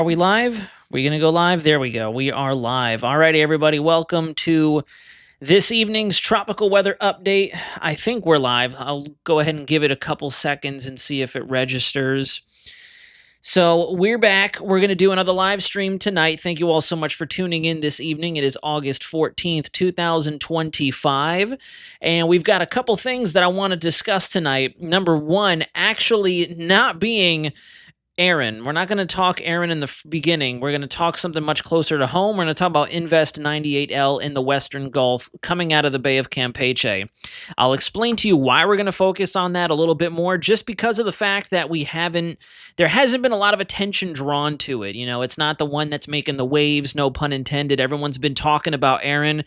Are we live? We're going to go live? There we go. We are live. All righty, everybody. Welcome to this evening's tropical weather update. I think we're live. I'll go ahead and give it a couple seconds and see if it registers. So we're back. We're going to do another live stream tonight. Thank you all so much for tuning in this evening. It is August 14th, 2025. And we've got a couple things that I want to discuss tonight. Number one, actually not being Erin. We're not going to talk Erin in the beginning. We're going to talk something much closer to home. We're going to talk about Invest 98L in the Western Gulf coming out of the Bay of Campeche. I'll explain to you why we're going to focus on that a little bit more, just because of the fact that there hasn't been a lot of attention drawn to it. You know, it's not the one that's making the waves, no pun intended. Everyone's been talking about Erin.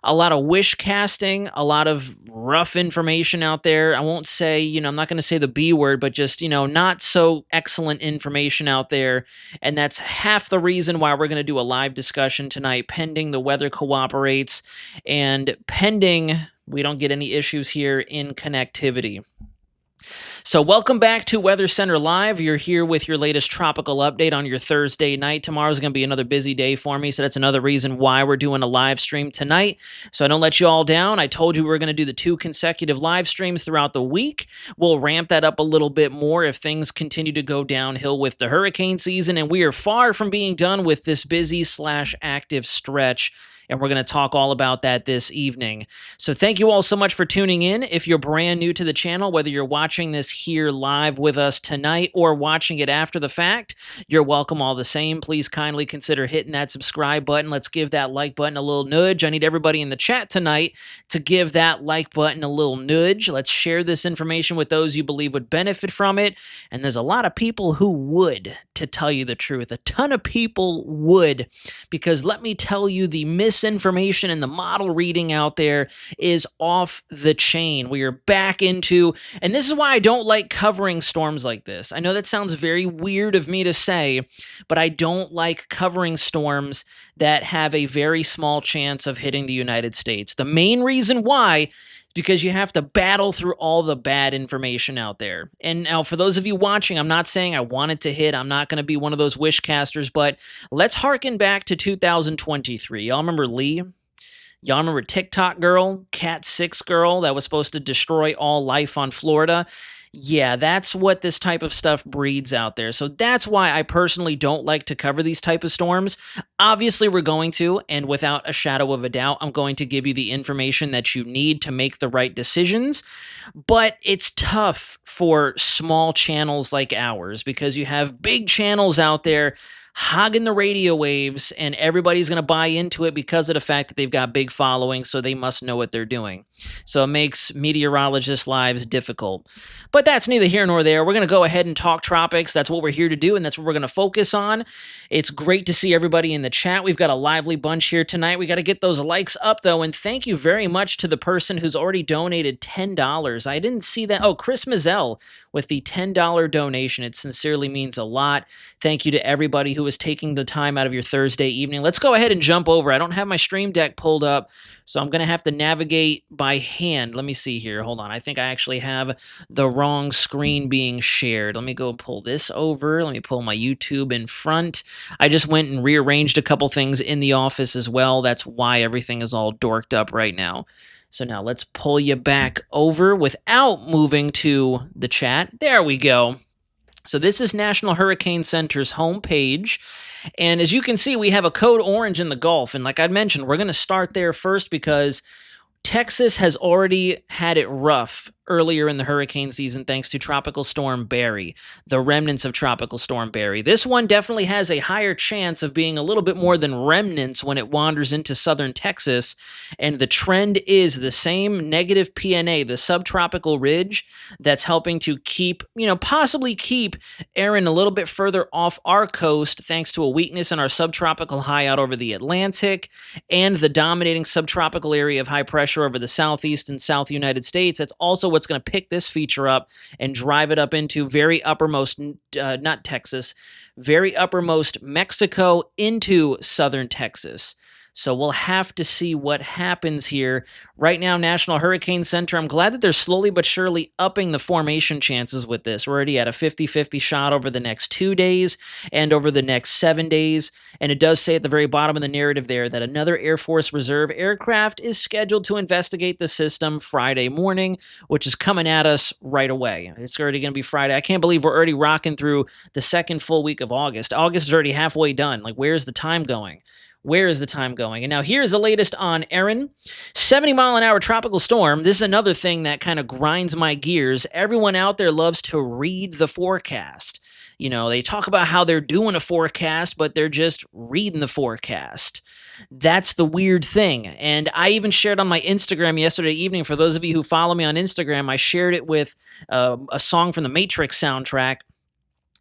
A lot of wish casting, a lot of rough information out there. I won't say, I'm not going to say the B word, but just, not so excellent information out there. And that's half the reason why we're going to do a live discussion tonight, pending the weather cooperates and pending we don't get any issues here in connectivity. So welcome back to Weather Center Live. You're here with your latest tropical update on your Thursday night. Tomorrow's going to be another busy day for me, so that's another reason why we're doing a live stream tonight. So I don't let you all down. I told you we were going to do the 2 consecutive live streams throughout the week. We'll ramp that up a little bit more if things continue to go downhill with the hurricane season, and we are far from being done with this busy/active stretch. And we're going to talk all about that this evening. So thank you all so much for tuning in. If you're brand new to the channel, whether you're watching this here live with us tonight or watching it after the fact, you're welcome all the same. Please kindly consider hitting that subscribe button. Let's give that like button a little nudge. I need everybody in the chat tonight to give that like button a little nudge. Let's share this information with those you believe would benefit from it. And there's a lot of people who would, to tell you the truth. A ton of people would, because let me tell you, the misinformation and the model reading out there is off the chain. We are back into, and this is why I don't like covering storms like this. I know that sounds very weird of me to say, but I don't like covering storms that have a very small chance of hitting the United States. The main reason why, because you have to battle through all the bad information out there. And now, for those of you watching, I'm not saying I want it to hit. I'm not going to be one of those wish casters, but let's harken back to 2023. Y'all remember Lee? Y'all remember TikTok girl, Cat 6 girl that was supposed to destroy all life on Florida? Yeah, that's what this type of stuff breeds out there. So that's why I personally don't like to cover these type of storms. Obviously, we're going to, and without a shadow of a doubt, I'm going to give you the information that you need to make the right decisions. But it's tough for small channels like ours, because you have big channels out there hogging the radio waves, and everybody's going to buy into it because of the fact that they've got big followings, so they must know what they're doing. So it makes meteorologists' lives difficult. But that's neither here nor there. We're going to go ahead and talk tropics. That's what we're here to do, and that's what we're going to focus on. It's great to see everybody in the chat. We've got a lively bunch here tonight. We got to get those likes up, though, and thank you very much to the person who's already donated $10. I didn't see that. Oh, Chris Mazzell with the $10 donation. It sincerely means a lot. Thank you to everybody who is taking the time out of your Thursday evening. Let's go ahead and jump over. I don't have my stream deck pulled up, so I'm going to have to navigate by hand. Let me see here. Hold on. I think I actually have the wrong screen being shared. Let me go pull this over. Let me pull my YouTube in front. I just went and rearranged a couple things in the office as well. That's why everything is all dorked up right now. So now let's pull you back over without moving to the chat. There we go. So this is National Hurricane Center's homepage, and as you can see, we have a code orange in the Gulf, and like I mentioned, we're going to start there first because Texas has already had it rough earlier in the hurricane season thanks to Tropical Storm Barry, the remnants of Tropical Storm Barry. This one definitely has a higher chance of being a little bit more than remnants when it wanders into southern Texas, and the trend is the same negative PNA, the subtropical ridge that's helping to keep, possibly keep Erin a little bit further off our coast thanks to a weakness in our subtropical high out over the Atlantic and the dominating subtropical area of high pressure over the southeast and south United States. That's also what's going to pick this feature up and drive it up into very uppermost, not Texas, very uppermost Mexico into southern Texas. So we'll have to see what happens here. Right now, National Hurricane Center, I'm glad that they're slowly but surely upping the formation chances with this. We're already at a 50-50 shot over the next 2 days and over the next 7 days. And it does say at the very bottom of the narrative there that another Air Force Reserve aircraft is scheduled to investigate the system Friday morning, which is coming at us right away. It's already going to be Friday. I can't believe we're already rocking through the second full week of August. August is already halfway done. Like, where's the time going? Where is the time going? And now here's the latest on Erin. 70-mile-an-hour tropical storm. This is another thing that kind of grinds my gears. Everyone out there loves to read the forecast. You know, they talk about how they're doing a forecast, but they're just reading the forecast. That's the weird thing. And I even shared on my Instagram yesterday evening. For those of you who follow me on Instagram, I shared it with a song from the Matrix soundtrack.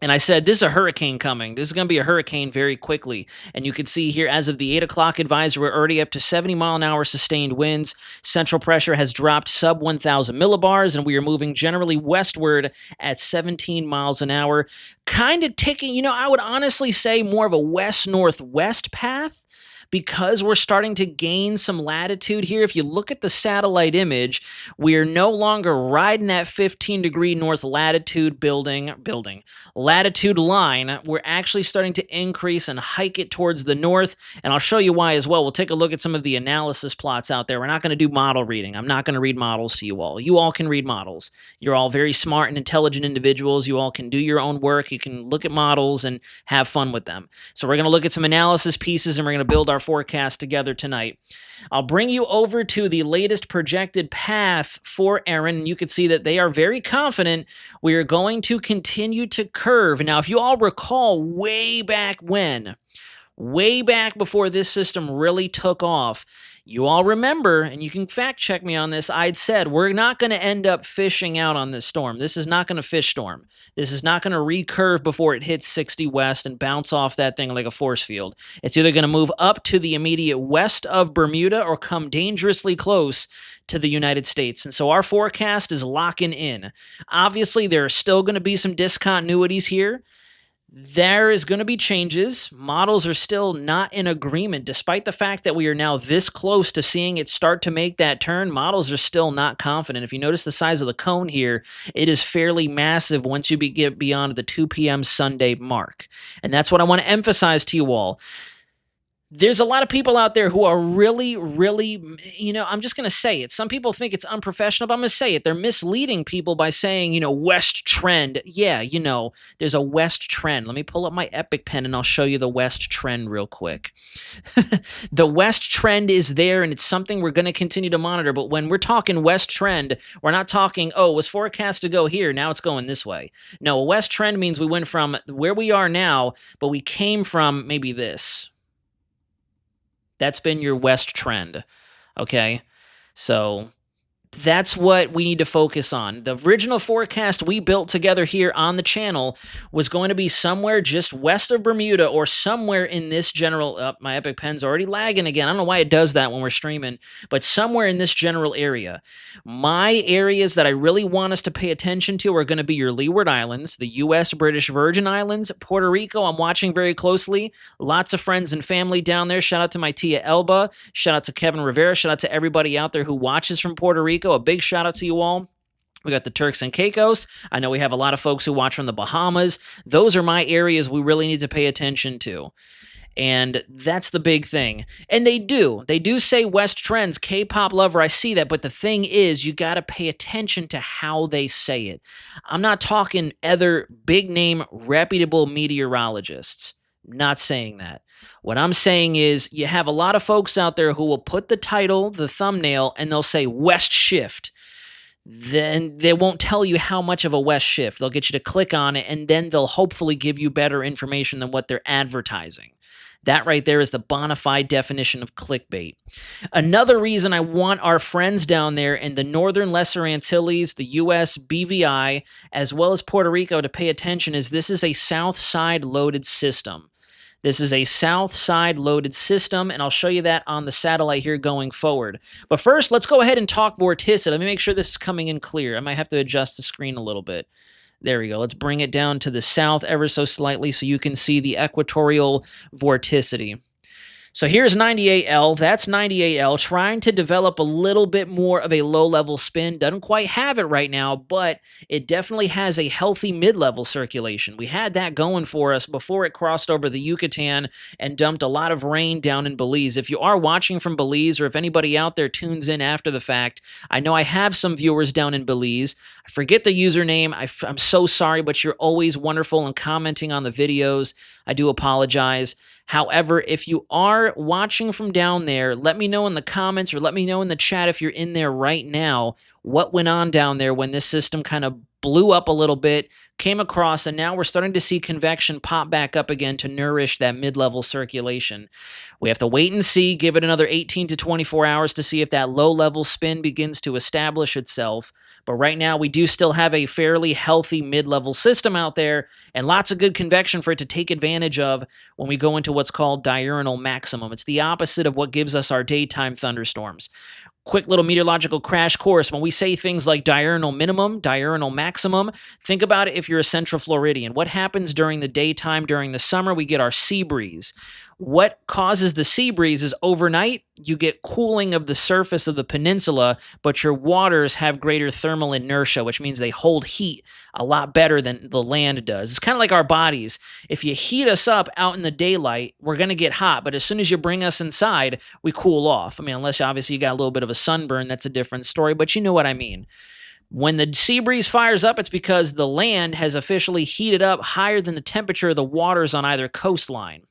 And I said, this is a hurricane coming. This is going to be a hurricane very quickly. And you can see here, as of the 8 o'clock advisor, we're already up to 70-mile-an-hour sustained winds. Central pressure has dropped sub 1,000 millibars, and we are moving generally westward at 17 miles an hour. Kind of ticking, you know, I would honestly say more of a west-northwest path, because we're starting to gain some latitude here. If you look at the satellite image, we are no longer riding that 15-degree north latitude latitude line. We're actually starting to increase and hike it towards the north, and I'll show you why as well. We'll take a look at some of the analysis plots out there. We're not going to do model reading. I'm not going to read models to you all. You all can read models. You're all very smart and intelligent individuals. You all can do your own work. You can look at models and have fun with them. So we're going to look at some analysis pieces, and we're going to build our forecast together tonight. I'll bring you over to the latest projected path for Erin, and you can see that they are very confident we are going to continue to curve. Now, if you all recall way back before this system really took off, you all remember, and you can fact check me on this, I'd said we're not going to end up fishing out on this storm. This is not going to fish storm. This is not going to recurve before it hits 60 west and bounce off that thing like a force field. It's either going to move up to the immediate west of Bermuda or come dangerously close to the United States. And so our forecast is locking in. Obviously, there are still going to be some discontinuities here. There is going to be changes. Models are still not in agreement. Despite the fact that we are now this close to seeing it start to make that turn, models are still not confident. If you notice the size of the cone here, it is fairly massive once you get beyond the 2 p.m. Sunday mark. And that's what I want to emphasize to you all. There's a lot of people out there who are really, you know, I'm just going to say it. Some people think it's unprofessional, but I'm going to say it. They're misleading people by saying, you know, west trend. Yeah, you know, there's a west trend. Let me pull up my Epic pen and I'll show you the west trend real quick. The west trend is there, and it's something we're going to continue to monitor. But when we're talking west trend, we're not talking, oh, it was forecast to go here, now it's going this way. No, a west trend means we went from where we are now, but we came from maybe this. That's been your west trend, okay? So that's what we need to focus on. The original forecast we built together here on the channel was going to be somewhere just west of Bermuda, or somewhere in this general... my Epic Pen's already lagging again. I don't know why it does that when we're streaming, but somewhere in this general area. My areas that I really want us to pay attention to are going to be your Leeward Islands, the U.S. British Virgin Islands, Puerto Rico. I'm watching very closely. Lots of friends and family down there. Shout out to my Tia Elba. Shout out to Kevin Rivera. Shout out to everybody out there who watches from Puerto Rico. A big shout out to you all. We got the Turks and Caicos. I know we have a lot of folks who watch from the Bahamas. Those are my areas we really need to pay attention to. And that's the big thing. And they do say West trends, K-pop lover, I see that. But the thing is, you got to pay attention to how they say it. I'm not talking other big name, reputable meteorologists. Not saying that. What I'm saying is you have a lot of folks out there who will put the title, the thumbnail, and they'll say West Shift. Then they won't tell you how much of a west shift. They'll get you to click on it, and then they'll hopefully give you better information than what they're advertising. That right there is the bona fide definition of clickbait. Another reason I want our friends down there in the Northern Lesser Antilles, the U.S. BVI, as well as Puerto Rico to pay attention is this is a south side loaded system. This is a south side loaded system, and I'll show you that on the satellite here going forward. But first, let's go ahead and talk vorticity. Let me make sure this is coming in clear. I might have to adjust the screen a little bit. There we go. Let's bring it down to the south ever so slightly so you can see the equatorial vorticity. So here's 98L. That's 98L trying to develop a little bit more of a low-level spin. Doesn't quite have it right now, but it definitely has a healthy mid-level circulation. We had that going for us before it crossed over the Yucatan and dumped a lot of rain down in Belize. If you are watching from Belize, or if anybody out there tunes in after the fact, I know I have some viewers down in Belize. I forget the username. I'm so sorry, but you're always wonderful and commenting on the videos. I do apologize. However, if you are watching from down there, let me know in the comments or let me know in the chat if you're in there right now what went on down there when this system kind of blew up a little bit, came across, and now we're starting to see convection pop back up again to nourish that mid-level circulation. We have to wait and see, give it another 18 to 24 hours to see if that low-level spin begins to establish itself. But right now, we do still have a fairly healthy mid-level system out there and lots of good convection for it to take advantage of when we go into what's called diurnal maximum. It's the opposite of what gives us our daytime thunderstorms. Quick little meteorological crash course. When we say things like diurnal minimum, diurnal maximum, think about it if you're a Central Floridian. What happens during the daytime, during the summer? We get our sea breeze. What causes the sea breeze is overnight, you get cooling of the surface of the peninsula, but your waters have greater thermal inertia, which means they hold heat a lot better than the land does. It's kind of like our bodies. If you heat us up out in the daylight, we're going to get hot, but as soon as you bring us inside, we cool off. I mean, unless obviously you got a little bit of a sunburn, that's a different story, but you know what I mean. When the sea breeze fires up, it's because the land has officially heated up higher than the temperature of the waters on either coastline.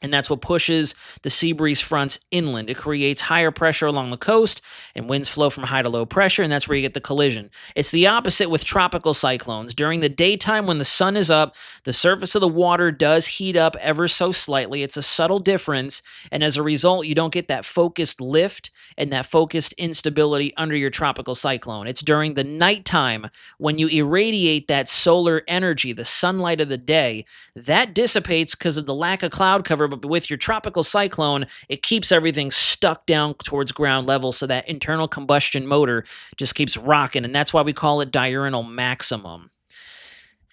And that's what pushes the sea breeze fronts inland. It creates higher pressure along the coast, and winds flow from high to low pressure, and that's where you get the collision. It's the opposite with tropical cyclones. During the daytime, when the sun is up, the surface of the water does heat up ever so slightly. It's a subtle difference, and as a result, you don't get that focused lift and that focused instability under your tropical cyclone. It's during the nighttime when you irradiate that solar energy, the sunlight of the day, that dissipates because of the lack of cloud cover. But with your tropical cyclone, it keeps everything stuck down towards ground level, so that internal combustion motor just keeps rocking, and that's why we call it diurnal maximum.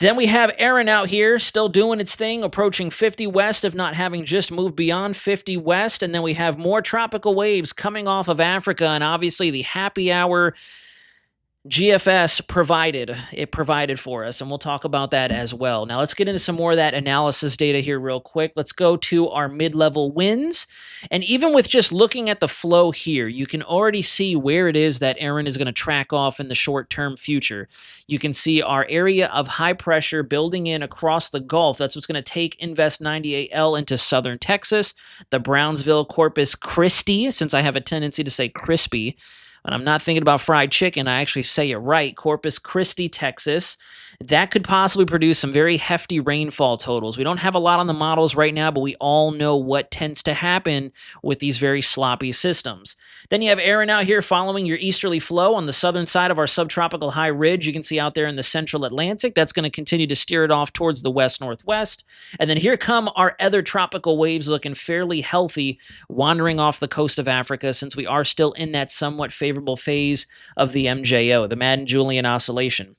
Then we have Erin out here still doing its thing, approaching 50 west, if not having just moved beyond 50 west. And then we have more tropical waves coming off of Africa, and obviously the happy hour GFS provided for us, and we'll talk about that as well. Now let's get into some more of that analysis data here real quick. Let's go to our mid-level winds, and even with just looking at the flow here, you can already see where it is that Erin is going to track off in the short-term future. You can see our area of high pressure building in across the Gulf. That's what's going to take Invest 98L into southern Texas, the Brownsville, Corpus Christi, since I have a tendency to say crispy, and I'm not thinking about fried chicken, I actually say it right, Corpus Christi, Texas. That could possibly produce some very hefty rainfall totals. We don't have a lot on the models right now, but we all know what tends to happen with these very sloppy systems. Then you have Erin out here following your easterly flow on the southern side of our subtropical high ridge. You can see out there in the central Atlantic. That's going to continue to steer it off towards the west-northwest. And then here come our other tropical waves looking fairly healthy, wandering off the coast of Africa, since we are still in that somewhat favorable phase of the MJO, the Madden-Julian Oscillation.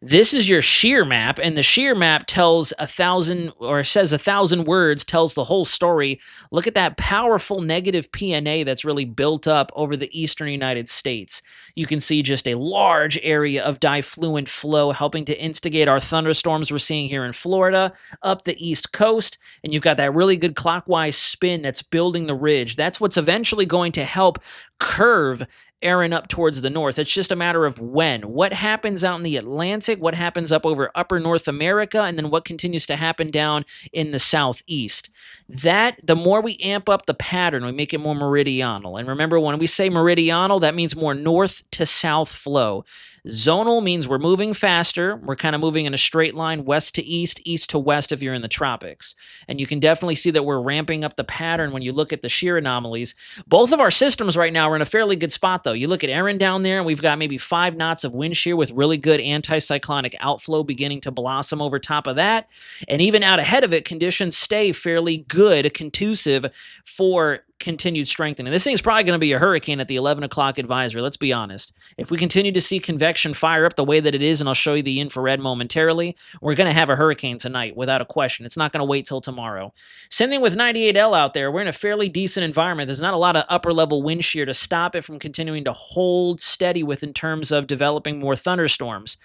This is your shear map, and the shear map tells 1,000, or says 1,000 words, tells the whole story. Look at that powerful negative PNA that's really built up over the eastern United States. You can see just a large area of diffluent flow helping to instigate our thunderstorms we're seeing here in Florida, up the east coast, and you've got that really good clockwise spin that's building the ridge. That's what's eventually going to help curve Erin up towards the north. It's just a matter of when. What happens out in the Atlantic, what happens up over upper North America, and then what continues to happen down in the southeast. That, the more we amp up the pattern, we make it more meridional. And remember, when we say meridional, that means more north to south flow. Zonal means we're moving faster. We're kind of moving in a straight line, west to east to west if you're in the tropics. And you can definitely see that we're ramping up the pattern when you look at the shear anomalies. Both of our systems right now are in a fairly good spot, though. You look at Erin down there, and we've got maybe 5 knots of wind shear with really good anticyclonic outflow beginning to blossom over top of that. And even out ahead of it, conditions stay fairly good, conducive for continued strengthening. This thing's probably going to be a hurricane at the 11 o'clock advisory, let's be honest. If we continue to see convection fire up the way that it is, and I'll show you the infrared momentarily, we're going to have a hurricane tonight without a question. It's not going to wait till tomorrow. Same thing with 98L out there. We're in a fairly decent environment. There's not a lot of upper level wind shear to stop it from continuing to hold steady with in terms of developing more thunderstorms.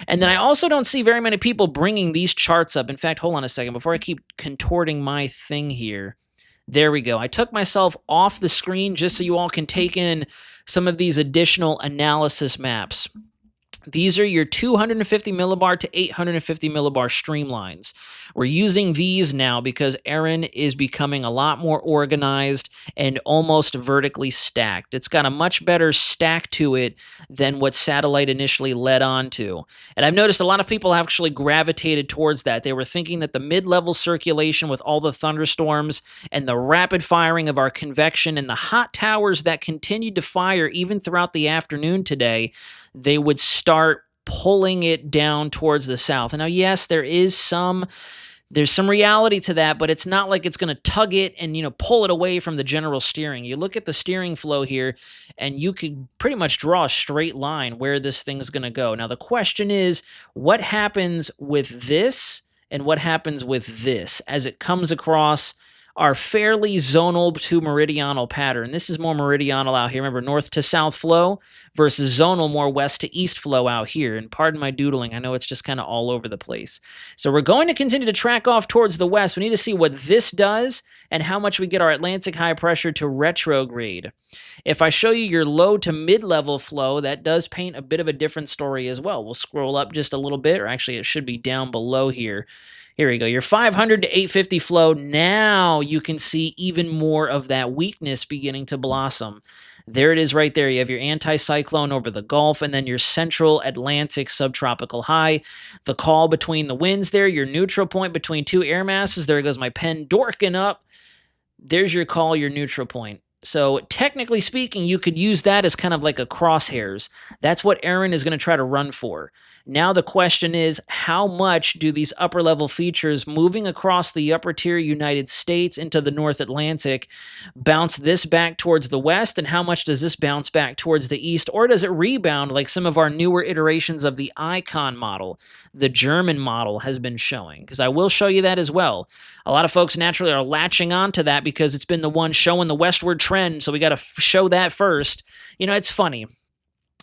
And then I also don't see very many people bringing these charts up. In fact, hold on a second. Before I keep contorting my thing here, there we go. I took myself off the screen just so you all can take in some of these additional analysis maps. These are your 250 millibar to 850 millibar streamlines. We're using these now because Erin is becoming a lot more organized and almost vertically stacked. It's got a much better stack to it than what satellite initially led on to. And I've noticed a lot of people actually gravitated towards that. They were thinking that the mid-level circulation with all the thunderstorms and the rapid firing of our convection and the hot towers that continued to fire even throughout the afternoon today, they would start pulling it down towards the south. And now, yes, there's some reality to that, but it's not like it's going to tug it and, pull it away from the general steering. You look at the steering flow here, and you could pretty much draw a straight line where this thing's going to go. Now, the question is, what happens with this and what happens with this as it comes across our fairly zonal to meridional pattern? This is more meridional out here. Remember, north to south flow versus zonal, more west to east flow out here. And pardon my doodling. I know it's just kind of all over the place. So we're going to continue to track off towards the west. We need to see what this does and how much we get our Atlantic high pressure to retrograde. If I show you your low to mid-level flow, that does paint a bit of a different story as well. We'll scroll up just a little bit, or actually it should be down below here. Here we go. Your 500 to 850 flow. Now you can see even more of that weakness beginning to blossom. There it is right there. You have your anticyclone over the Gulf and then your central Atlantic subtropical high. The call between the winds there, your neutral point between two air masses. There goes my pen dorking up. There's your call, your neutral point. So technically speaking, you could use that as kind of like a crosshairs. That's what Erin is going to try to run for. Now the question is, how much do these upper level features moving across the upper tier United States into the North Atlantic bounce this back towards the west, and how much does this bounce back towards the east, or does it rebound like some of our newer iterations of the Icon model, the German model, has been showing? Because I will show you that as well. A lot of folks naturally are latching on to that because it's been the one showing the westward trend, so we got to show that first. It's funny.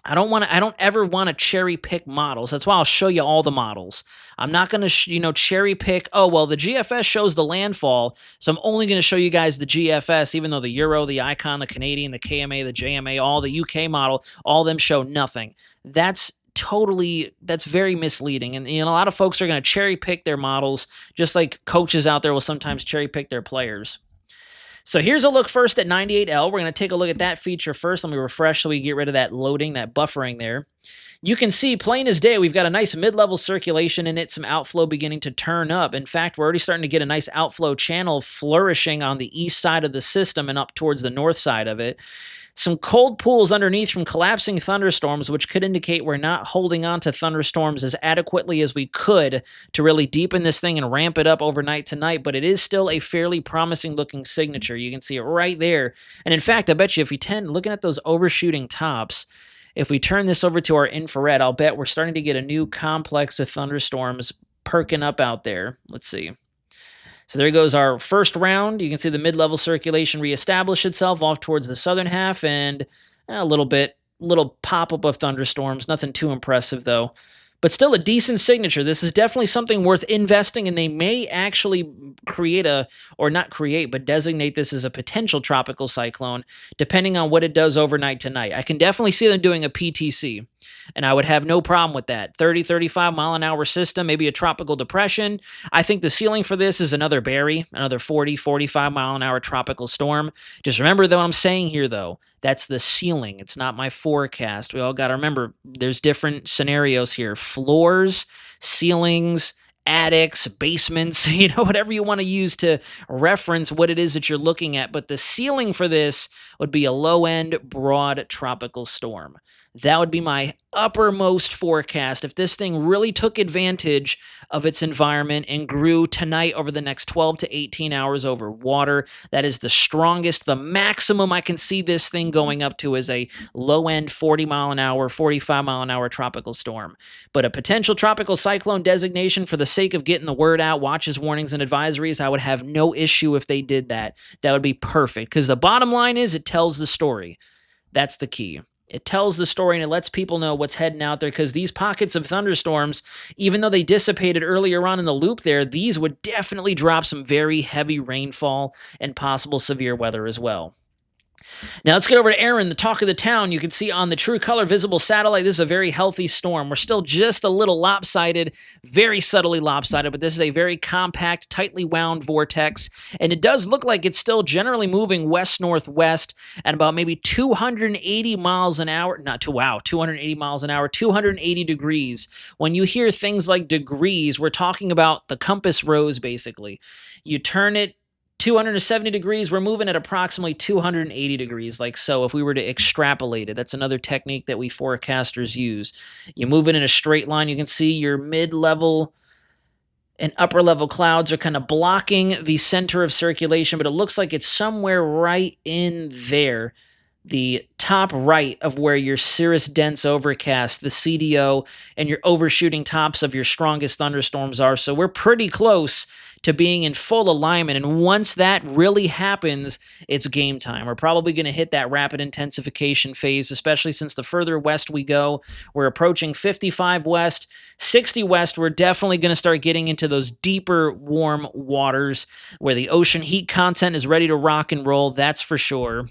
I don't ever want to cherry pick models. That's why I'll show you all the models. I'm not going to, cherry pick, oh, well, the GFS shows the landfall, so I'm only going to show you guys the GFS, even though the Euro, the Icon, the Canadian, the KMA, the JMA, all the UK model, all of them show nothing. That's very misleading. And a lot of folks are going to cherry pick their models, just like coaches out there will sometimes cherry pick their players. So here's a look first at 98L. We're going to take a look at that feature first. Let me refresh so we get rid of that loading, that buffering there. You can see, plain as day, we've got a nice mid-level circulation in it, some outflow beginning to turn up. In fact, we're already starting to get a nice outflow channel flourishing on the east side of the system and up towards the north side of it. Some cold pools underneath from collapsing thunderstorms, which could indicate we're not holding on to thunderstorms as adequately as we could to really deepen this thing and ramp it up overnight tonight, but it is still a fairly promising looking signature. You can see it right there. And in fact, I bet you if you looking at those overshooting tops, if we turn this over to our infrared, I'll bet we're starting to get a new complex of thunderstorms perking up out there. Let's see. So there goes our first round. You can see the mid-level circulation reestablish itself off towards the southern half, and a little pop-up of thunderstorms. Nothing too impressive, though. But still a decent signature. This is definitely something worth investing, and they may actually designate this as a potential tropical cyclone, depending on what it does overnight tonight. I can definitely see them doing a PTC, and I would have no problem with that. 30, 35 mile an hour system, maybe a tropical depression. I think the ceiling for this is another Barry, another 40, 45 mile an hour tropical storm. Just remember what I'm saying here, though. That's the ceiling. It's not my forecast. We all got to remember there's different scenarios here. Floors, ceilings, attics, basements, whatever you want to use to reference what it is that you're looking at. But the ceiling for this would be a low-end, broad tropical storm. That would be my uppermost forecast. If this thing really took advantage of its environment and grew tonight over the next 12 to 18 hours over water, that is the strongest. The maximum I can see this thing going up to is a low-end 40 mile an hour, 45 mile an hour tropical storm. But a potential tropical cyclone designation for the sake of getting the word out, watches, warnings, and advisories, I would have no issue if they did that. That would be perfect, because the bottom line is it tells the story. That's the key. It tells the story and it lets people know what's heading out there, because these pockets of thunderstorms, even though they dissipated earlier on in the loop there, these would definitely drop some very heavy rainfall and possible severe weather as well. Now let's get over to Erin, the talk of the town. You can see on the True Color visible satellite, this is a very healthy storm. We're still just a little lopsided, very subtly lopsided, but this is a very compact, tightly wound vortex, and it does look like it's still generally moving west-northwest at about maybe 280 miles an hour. 280 miles an hour, 280 degrees. When you hear things like degrees, we're talking about the compass rose, basically. You turn it 270 degrees, we're moving at approximately 280 degrees, like so, if we were to extrapolate it. That's another technique that we forecasters use. You move it in a straight line, you can see your mid-level and upper-level clouds are kind of blocking the center of circulation, but it looks like it's somewhere right in there. The top right of where your cirrus dense overcast, the CDO, and your overshooting tops of your strongest thunderstorms are. So we're pretty close to being in full alignment. And once that really happens, it's game time. We're probably going to hit that rapid intensification phase, especially since the further west we go, we're approaching 55 west, 60 west. We're definitely going to start getting into those deeper, warm waters where the ocean heat content is ready to rock and roll. That's for sure.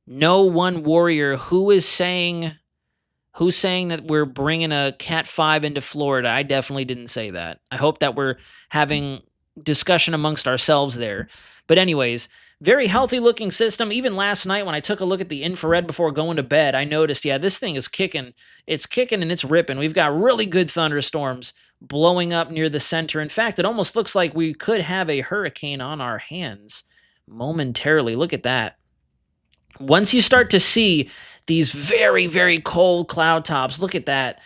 No one warrior. Who's saying that we're bringing a Cat 5 into Florida? I definitely didn't say that. I hope that we're having discussion amongst ourselves there. But anyways, very healthy looking system. Even last night when I took a look at the infrared before going to bed, I noticed, yeah, this thing is kicking. It's kicking and it's ripping. We've got really good thunderstorms blowing up near the center. In fact, it almost looks like we could have a hurricane on our hands momentarily. Look at that. Once you start to see these very, very cold cloud tops, look at that.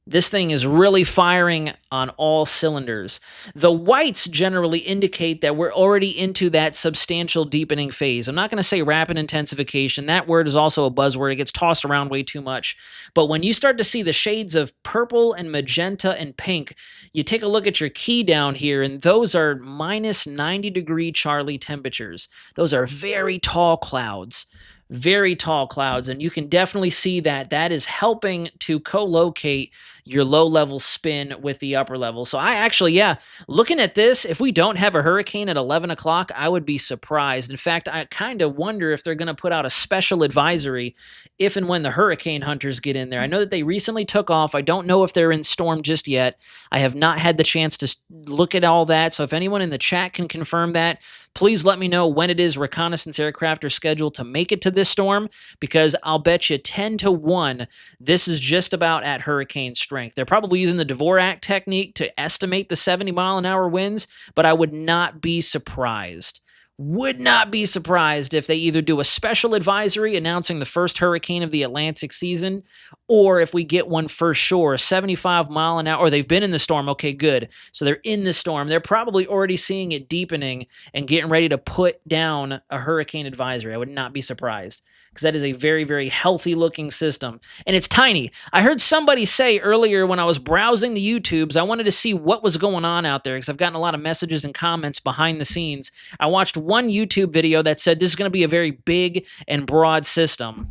This thing is really firing on all cylinders. The whites generally indicate that we're already into that substantial deepening phase. I'm not going to say rapid intensification. That word is also a buzzword. It gets tossed around way too much. But when you start to see the shades of purple and magenta and pink, you take a look at your key down here, and those are minus 90 degree Charlie temperatures. Those are very tall clouds. Very tall clouds, and you can definitely see that that is helping to co-locate your low-level spin with the upper level. So I actually, yeah, looking at this, if we don't have a hurricane at 11 o'clock, I would be surprised. In fact, I kind of wonder if they're going to put out a special advisory if and when the hurricane hunters get in there. I know that they recently took off. I don't know if they're in storm just yet. I have not had the chance to look at all that, so if anyone in the chat can confirm that, please let me know when it is reconnaissance aircraft are scheduled to make it to this storm, because I'll bet you 10 to 1 this is just about at hurricane strength. They're probably using the Dvorak technique to estimate the 70-mile-an-hour winds, but I would not be surprised. Would not be surprised if they either do a special advisory announcing the first hurricane of the Atlantic season, or if we get one for sure, 75-mile-an-hour, or they've been in the storm. Okay, good. So they're in the storm. They're probably already seeing it deepening and getting ready to put down a hurricane advisory. I would not be surprised, because that is a very, very healthy-looking system. And it's tiny. I heard somebody say earlier when I was browsing the YouTubes, I wanted to see what was going on out there, because I've gotten a lot of messages and comments behind the scenes. I watched one YouTube video that said this is going to be a very big and broad system.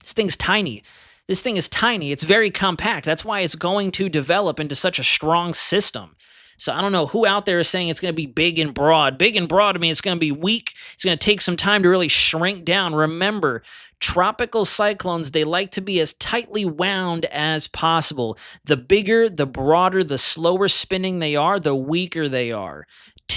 This thing's tiny. This thing is tiny. It's very compact. That's why it's going to develop into such a strong system. So I don't know who out there is saying it's going to be big and broad. Big and broad, I mean, it's going to be weak. It's going to take some time to really shrink down. Remember, tropical cyclones, they like to be as tightly wound as possible. The bigger, the broader, the slower spinning they are, the weaker they are.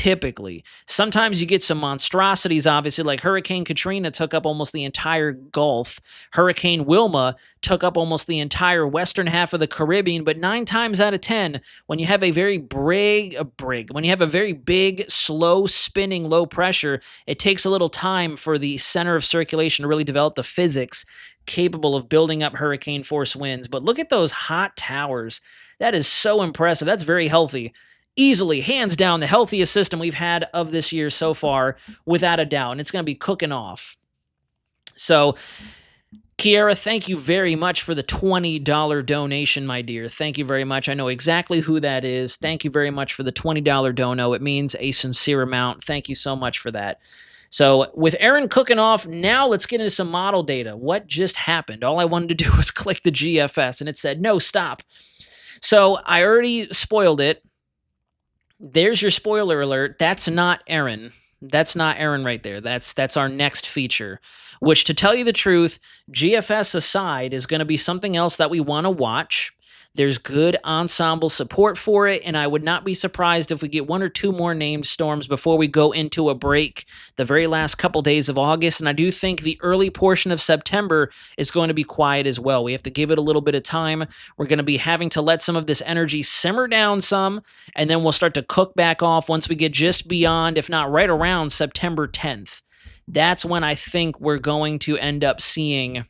typically. Sometimes you get some monstrosities, obviously, like Hurricane Katrina took up almost the entire Gulf. Hurricane Wilma took up almost the entire western half of the Caribbean, but 9 times out of 10, when you have a very when you have a very big, slow spinning, low pressure, it takes a little time for the center of circulation to really develop the physics capable of building up hurricane force winds. But look at those hot towers. That is so impressive. That's very healthy. Easily, hands down, the healthiest system we've had of this year so far, without a doubt. And it's going to be cooking off. So, Kiera, thank you very much for the $20 donation, my dear. Thank you very much. I know exactly who that is. Thank you very much for the $20 dono. It means a sincere amount. Thank you so much for that. So with Erin cooking off, now let's get into some model data. What just happened? All I wanted to do was click the GFS, and it said, no, stop. So I already spoiled it. There's your spoiler alert. That's not Erin. That's not Erin right there. That's our next feature, which, to tell you the truth, GFS aside, is going to be something else that we want to watch. There's good ensemble support for it, and I would not be surprised if we get 1 or 2 more named storms before we go into a break the very last couple days of August, and I do think the early portion of September is going to be quiet as well. We have to give it a little bit of time. We're going to be having to let some of this energy simmer down some, and then we'll start to cook back off once we get just beyond, if not right around, September 10th. That's when I think we're going to end up seeing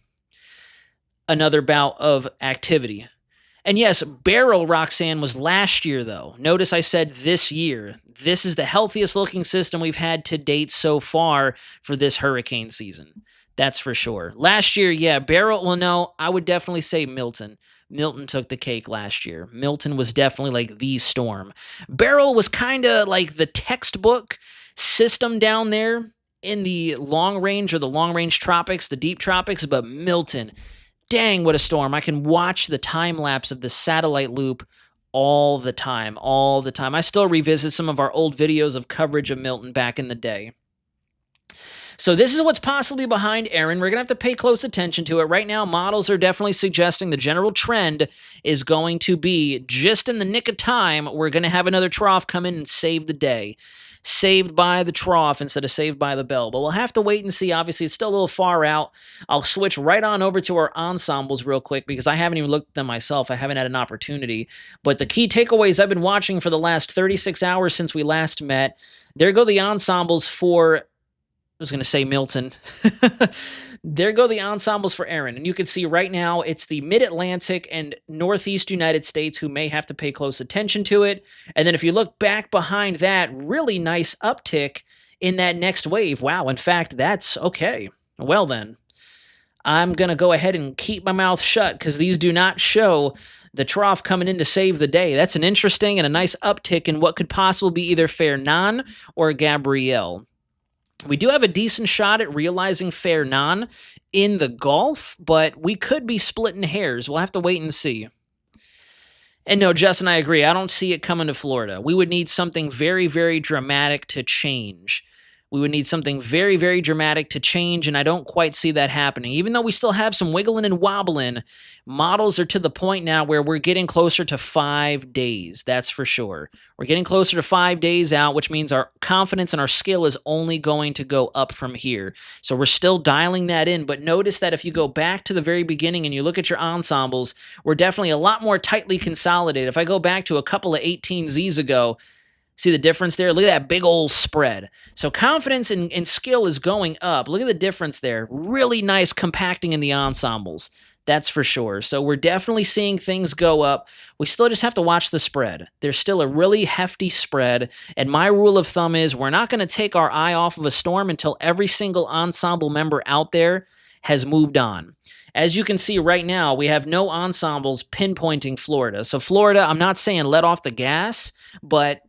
another bout of activity. And yes, Beryl, Roxanne, was last year, though. Notice I said this year. This is the healthiest looking system we've had to date so far for this hurricane season. That's for sure. Last year, yeah, Beryl, well, no, I would definitely say Milton. Milton took the cake last year. Milton was definitely like the storm. Beryl was kind of like the textbook system down there in the long range or the long range tropics, the deep tropics, but Milton, dang, what a storm. I can watch the time lapse of the satellite loop all the time. I still revisit some of our old videos of coverage of Milton back in the day. So this is what's possibly behind Erin. We're going to have to pay close attention to it. Right now, models are definitely suggesting the general trend is going to be just in the nick of time, we're going to have another trough come in and save the day. Saved by the trough instead of saved by the bell. But we'll have to wait and see. Obviously, it's still a little far out. I'll switch right on over to our ensembles real quick because I haven't even looked at them myself. I haven't had an opportunity. But the key takeaways I've been watching for the last 36 hours since we last met, there go the ensembles for, I was going to say Milton. There go the ensembles for Erin. And you can see right now it's the mid-Atlantic and northeast United States who may have to pay close attention to it. And then if you look back behind that, really nice uptick in that next wave. Wow, in fact, that's okay. Well then, I'm going to go ahead and keep my mouth shut because these do not show the trough coming in to save the day. That's an interesting and a nice uptick in what could possibly be either Fernan or Gabrielle. We do have a decent shot at realizing Fernan in the Gulf, but we could be splitting hairs. We'll have to wait and see. And no, Justin, I agree. I don't see it coming to Florida. We would need something very, very dramatic to change. We would need something very, very dramatic to change, and I don't quite see that happening. Even though we still have some wiggling and wobbling, models are to the point now where we're getting closer to 5 days, that's for sure. We're getting closer to 5 days out, which means our confidence and our skill is only going to go up from here. So we're still dialing that in, but notice that if you go back to the very beginning and you look at your ensembles, we're definitely a lot more tightly consolidated. If I go back to a couple of 18Zs ago, see the difference there? Look at that big old spread. So confidence and skill is going up. Look at the difference there. Really nice compacting in the ensembles. That's for sure. So we're definitely seeing things go up. We still just have to watch the spread. There's still a really hefty spread. And my rule of thumb is we're not going to take our eye off of a storm until every single ensemble member out there has moved on. As you can see right now, we have no ensembles pinpointing Florida. So Florida, I'm not saying let off the gas, but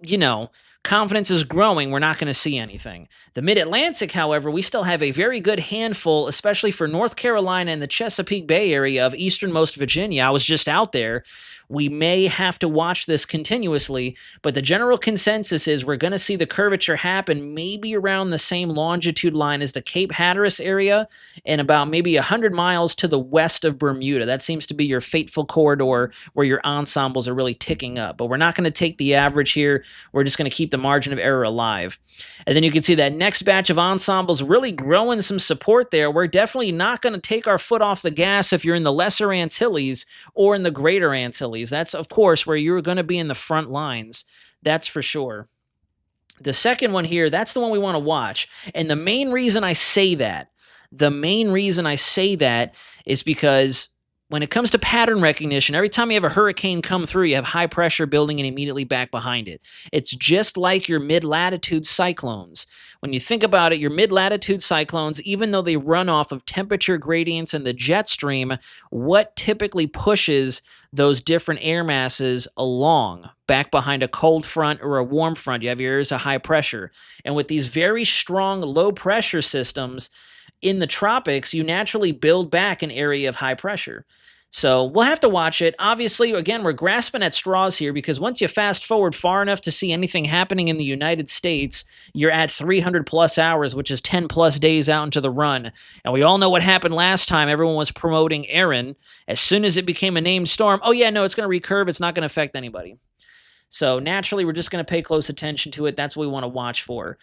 you know, confidence is growing. We're not going to see anything. The Mid-Atlantic, however, we still have a very good handful, especially for North Carolina and the Chesapeake Bay area of easternmost Virginia. I was just out there. We may have to watch this continuously, but the general consensus is we're going to see the curvature happen maybe around the same longitude line as the Cape Hatteras area and about maybe 100 miles to the west of Bermuda. That seems to be your fateful corridor where your ensembles are really ticking up. But we're not going to take the average here. We're just going to keep the margin of error alive. And then you can see that next batch of ensembles really growing some support there. We're definitely not going to take our foot off the gas if you're in the Lesser Antilles or in the Greater Antilles. That's, of course, where you're going to be in the front lines. That's for sure. The second one here, that's the one we want to watch. And the main reason I say that is because when it comes to pattern recognition, every time you have a hurricane come through, you have high pressure building and immediately back behind it. It's just like your mid-latitude cyclones. When you think about it, your mid-latitude cyclones, even though they run off of temperature gradients in the jet stream, what typically pushes those different air masses along back behind a cold front or a warm front? You have your areas of high pressure. And with these very strong low pressure systems, in the tropics, you naturally build back an area of high pressure. So we'll have to watch it. Obviously, again, we're grasping at straws here because once you fast forward far enough to see anything happening in the United States, you're at 300 plus hours, which is 10 plus days out into the run. And we all know what happened last time. Everyone was promoting Erin. As soon as it became a named storm, oh yeah, no, it's going to recurve. It's not going to affect anybody. So naturally, we're just going to pay close attention to it. That's what we want to watch for.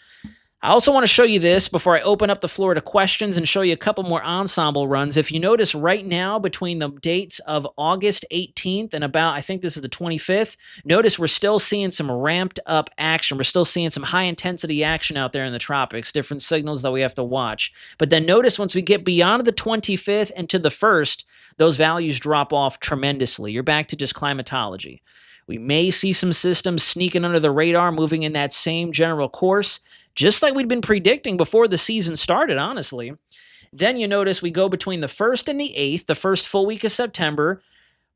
I also want to show you this before I open up the floor to questions and show you a couple more ensemble runs. If you notice right now between the dates of August 18th and about, I think this is the 25th, notice we're still seeing some ramped up action. We're still seeing some high intensity action out there in the tropics, different signals that we have to watch. But then notice once we get beyond the 25th and to the 1st, those values drop off tremendously. You're back to just climatology. We may see some systems sneaking under the radar, moving in that same general course, just like we'd been predicting before the season started, honestly. Then you notice we go between the 1st and the 8th, the first full week of September,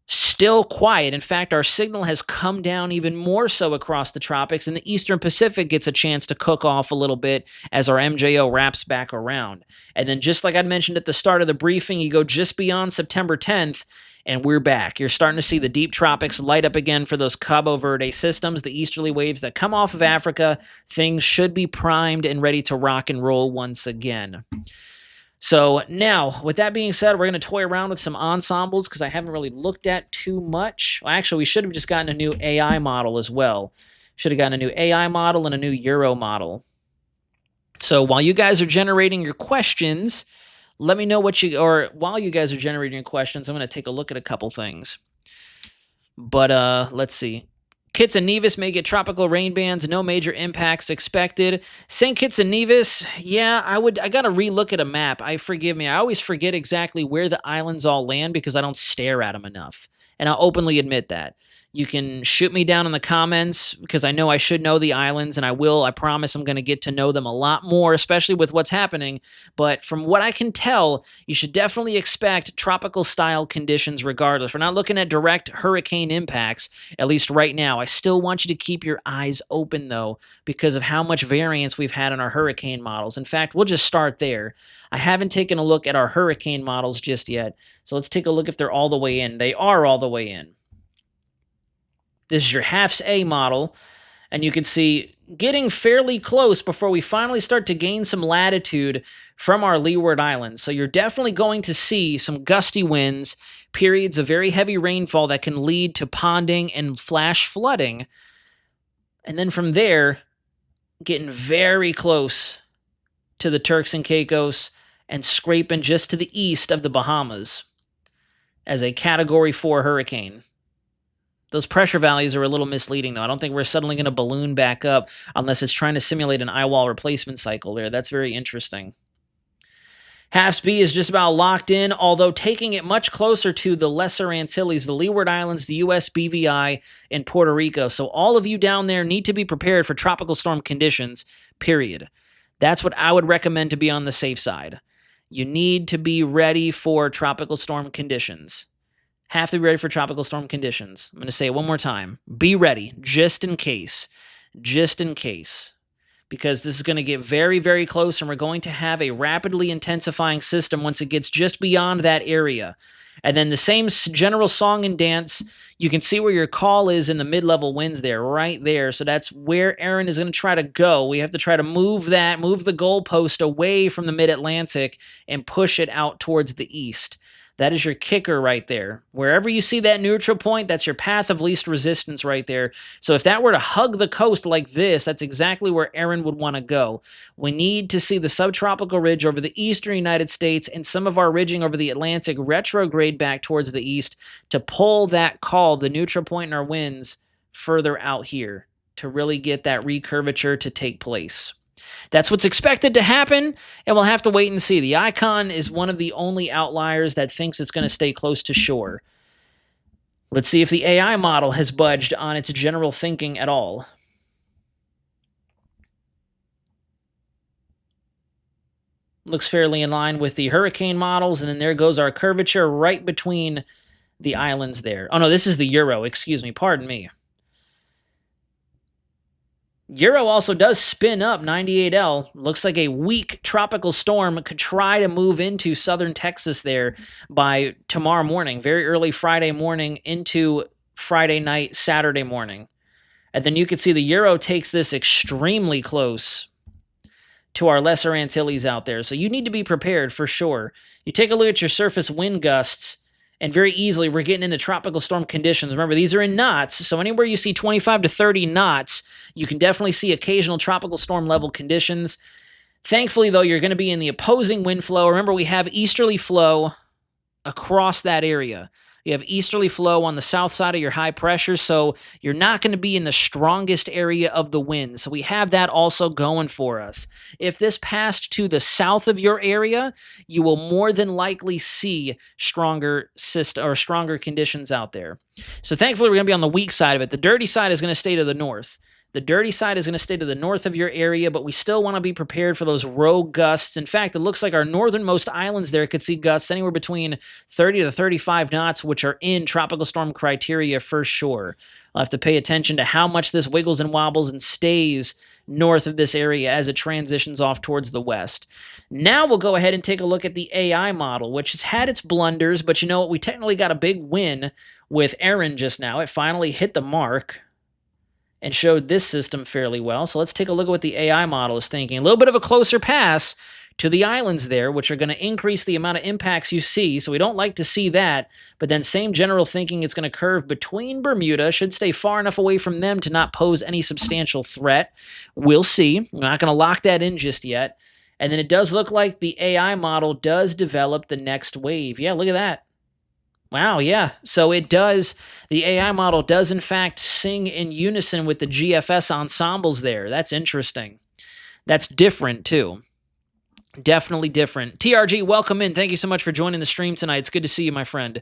still quiet. In fact, our signal has come down even more so across the tropics, and the Eastern Pacific gets a chance to cook off a little bit as our MJO wraps back around. And then just like I mentioned at the start of the briefing, you go just beyond September 10th, and we're back. You're starting to see the deep tropics light up again for those Cabo Verde systems, the easterly waves that come off of Africa. Things should be primed and ready to rock and roll once again. So now, with that being said, we're going to toy around with some ensembles because I haven't really looked at too much. Well, actually, we should have just gotten a new AI model as well. Should have gotten a new AI model and a new Euro model. So while you guys are generating your questions, let me know what while you guys are generating your questions, I'm going to take a look at a couple things. But let's see. Kitts and Nevis may get tropical rain bands, no major impacts expected. St. Kitts and Nevis, yeah, I got to relook at a map. Forgive me, I always forget exactly where the islands all land because I don't stare at them enough. And I'll openly admit that. You can shoot me down in the comments because I know I should know the islands, and I will. I promise I'm going to get to know them a lot more, especially with what's happening. But from what I can tell, you should definitely expect tropical-style conditions regardless. We're not looking at direct hurricane impacts, at least right now. I still want you to keep your eyes open, though, because of how much variance we've had in our hurricane models. In fact, we'll just start there. I haven't taken a look at our hurricane models just yet, so let's take a look if they're all the way in. They are all the way in. This is your HAFS A model, and you can see getting fairly close before we finally start to gain some latitude from our Leeward Islands. So you're definitely going to see some gusty winds, periods of very heavy rainfall that can lead to ponding and flash flooding. And then from there, getting very close to the Turks and Caicos and scraping just to the east of the Bahamas as a Category 4 hurricane. Those pressure values are a little misleading, though. I don't think we're suddenly going to balloon back up unless it's trying to simulate an eye-wall replacement cycle there. That's very interesting. HAFS B is just about locked in, although taking it much closer to the Lesser Antilles, the Leeward Islands, the U.S. BVI, and Puerto Rico. So all of you down there need to be prepared for tropical storm conditions, period. That's what I would recommend to be on the safe side. You need to be ready for tropical storm conditions. Have to be ready for tropical storm conditions. I'm going to say it one more time. Be ready, just in case. Just in case. Because this is going to get very, very close, and we're going to have a rapidly intensifying system once it gets just beyond that area. And then the same general song and dance. You can see where your call is in the mid-level winds there, right there. So that's where Erin is going to try to go. We have to try to move the goalpost away from the mid-Atlantic and push it out towards the east. That is your kicker right there. Wherever you see that neutral point, that's your path of least resistance right there. So if that were to hug the coast like this, that's exactly where Erin would want to go. We need to see the subtropical ridge over the eastern United States and some of our ridging over the Atlantic retrograde back towards the east to pull that call, the neutral point in our winds, further out here to really get that recurvature to take place. That's what's expected to happen, and we'll have to wait and see. The Icon is one of the only outliers that thinks it's going to stay close to shore. Let's see if the AI model has budged on its general thinking at all. Looks fairly in line with the hurricane models, and then there goes our curvature right between the islands there. Oh, no, this is the Euro. Excuse me. Pardon me. Euro also does spin up 98L. Looks like a weak tropical storm could try to move into southern Texas there by tomorrow morning, very early Friday morning into Friday night, Saturday morning. And then you can see the Euro takes this extremely close to our Lesser Antilles out there. So you need to be prepared for sure. You take a look at your surface wind gusts, and very easily, we're getting into tropical storm conditions. Remember, these are in knots, so anywhere you see 25 to 30 knots, you can definitely see occasional tropical storm level conditions. Thankfully, though, you're going to be in the opposing wind flow. Remember, we have easterly flow across that area. You have easterly flow on the south side of your high pressure, so you're not going to be in the strongest area of the wind. So we have that also going for us. If this passed to the south of your area, you will more than likely see stronger conditions out there. So thankfully, we're going to be on the weak side of it. The dirty side is going to stay to the north. The dirty side is going to stay to the north of your area, but we still want to be prepared for those rogue gusts. In fact, it looks like our northernmost islands there could see gusts anywhere between 30 to 35 knots, which are in tropical storm criteria for sure. I'll have to pay attention to how much this wiggles and wobbles and stays north of this area as it transitions off towards the west. Now we'll go ahead and take a look at the AI model, which has had its blunders, but you know what? We technically got a big win with Erin just now. It finally hit the mark and showed this system fairly well. So let's take a look at what the AI model is thinking. A little bit of a closer pass to the islands there, which are going to increase the amount of impacts you see. So we don't like to see that. But then same general thinking, it's going to curve between Bermuda, should stay far enough away from them to not pose any substantial threat. We'll see. We're not going to lock that in just yet. And then it does look like the AI model does develop the next wave. Yeah, look at that. Wow, yeah. So it does, the AI model does in fact sing in unison with the GFS ensembles there. That's interesting. That's different too. Definitely different. TRG, welcome in. Thank you so much for joining the stream tonight. It's good to see you, my friend.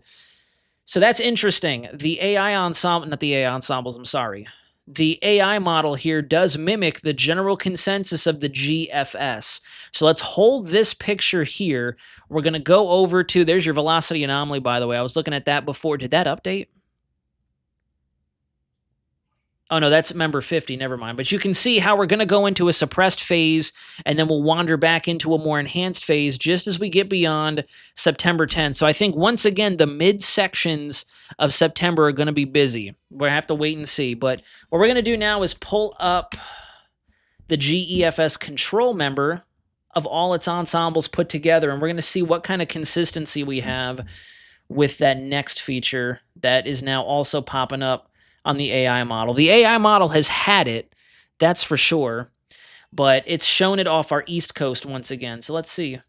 So that's interesting. The AI ensemble, not the AI ensembles, I'm sorry. The AI model here does mimic the general consensus of the GFS. So let's hold this picture here. We're going to go over to, there's your velocity anomaly, by the way. I was looking at that before. Did that update? Oh, no, that's member 50. Never mind. But you can see how we're going to go into a suppressed phase, and then we'll wander back into a more enhanced phase just as we get beyond September 10th. So I think, once again, the mid-sections of September are going to be busy. We're going to have to wait and see. But what we're going to do now is pull up the GEFS control member of all its ensembles put together, and we're going to see what kind of consistency we have with that next feature that is now also popping up on the AI model. The AI model has had it, that's for sure, but it's shown it off our East Coast once again. So let's see.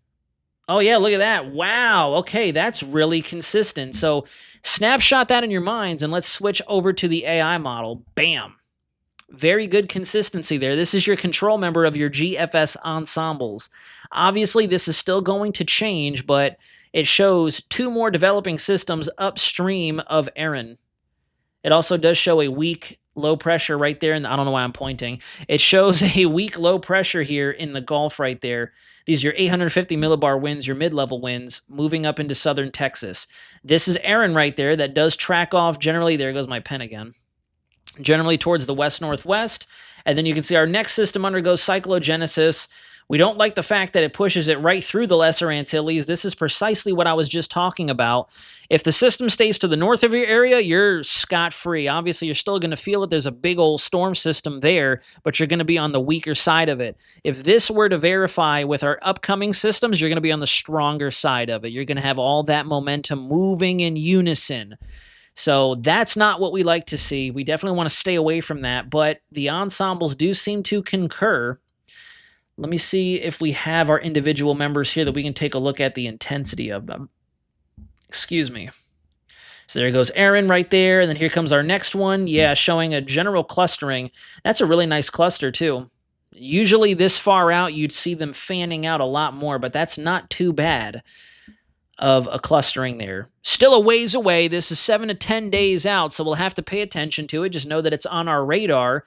Oh yeah, look at that. Wow, okay, that's really consistent. So snapshot that in your minds, and let's switch over to the AI model. Bam. Very good consistency there. This is your control member of your GFS ensembles. Obviously, this is still going to change, but it shows two more developing systems upstream of Erin. It also does show a weak low pressure right there, and I don't know why I'm pointing. It shows a weak low pressure here in the Gulf right there. These are your 850 millibar winds, your mid-level winds, moving up into southern Texas. This is Erin right there that does track off generally. There goes my pen again. Generally towards the west-northwest. And then you can see our next system undergoes cyclogenesis. We don't like the fact that it pushes it right through the Lesser Antilles. This is precisely what I was just talking about. If the system stays to the north of your area, you're scot-free. Obviously, you're still going to feel it. There's a big old storm system there, but you're going to be on the weaker side of it. If this were to verify with our upcoming systems, you're going to be on the stronger side of it. You're going to have all that momentum moving in unison. So that's not what we like to see. We definitely want to stay away from that, but the ensembles do seem to concur. Let me see if we have our individual members here that we can take a look at the intensity of them. Excuse me. So there goes Erin right there, and then here comes our next one. Yeah, showing a general clustering. That's a really nice cluster, too. Usually this far out, you'd see them fanning out a lot more, but that's not too bad of a clustering there. Still a ways away. This is 7 to 10 days out, so we'll have to pay attention to it. Just know that it's on our radar,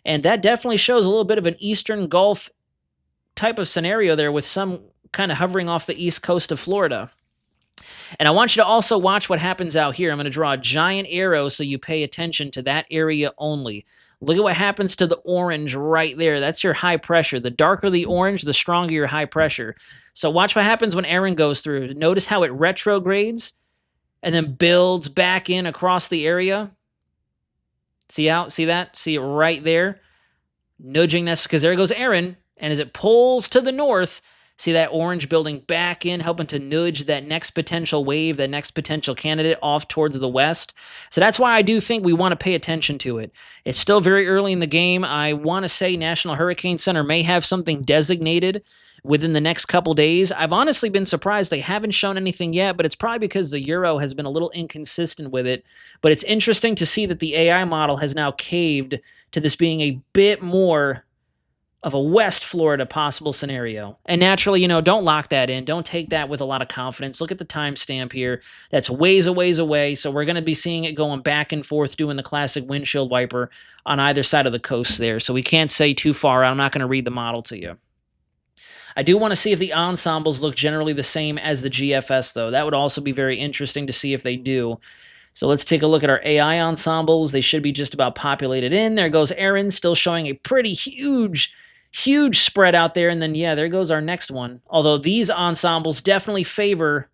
and that definitely shows a little bit of an Eastern Gulf type of scenario there with some kind of hovering off the east coast of Florida. And I want you to also watch what happens out here. I'm going to draw a giant arrow so you pay attention to that area only. Look at what happens to the orange right there. That's your high pressure. The darker the orange, the stronger your high pressure. So watch what happens when Erin goes through. Notice how it retrogrades and then builds back in across the area. See that? See it right there? Nudging this, because there goes Erin. And as it pulls to the north, see that orange building back in, helping to nudge that next potential wave, that next potential candidate off towards the west. So that's why I do think we want to pay attention to it. It's still very early in the game. I want to say National Hurricane Center may have something designated within the next couple days. I've honestly been surprised they haven't shown anything yet, but it's probably because the Euro has been a little inconsistent with it. But it's interesting to see that the AI model has now caved to this being a bit more of a West Florida possible scenario. And naturally, don't lock that in. Don't take that with a lot of confidence. Look at the timestamp here. That's ways away. So we're going to be seeing it going back and forth doing the classic windshield wiper on either side of the coast there. So we can't say too far out. I'm not going to read the model to you. I do want to see if the ensembles look generally the same as the GFS, though. That would also be very interesting to see if they do. So let's take a look at our AI ensembles. They should be just about populated in. There goes Erin, still showing a pretty huge spread out there. And then, yeah, there goes our next one. Although these ensembles definitely favor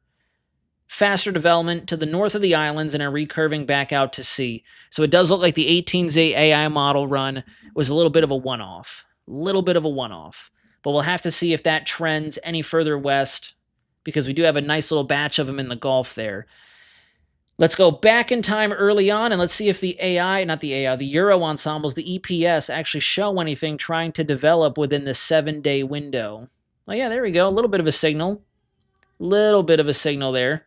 faster development to the north of the islands and are recurving back out to sea. So it does look like the 18Z AI model run was a little bit of a one-off. But we'll have to see if that trends any further west, because we do have a nice little batch of them in the Gulf there. Let's go back in time early on, and let's see if the the Euro ensembles, the EPS, actually show anything trying to develop within the 7-day window. Oh, yeah, there we go. A little bit of a signal. There.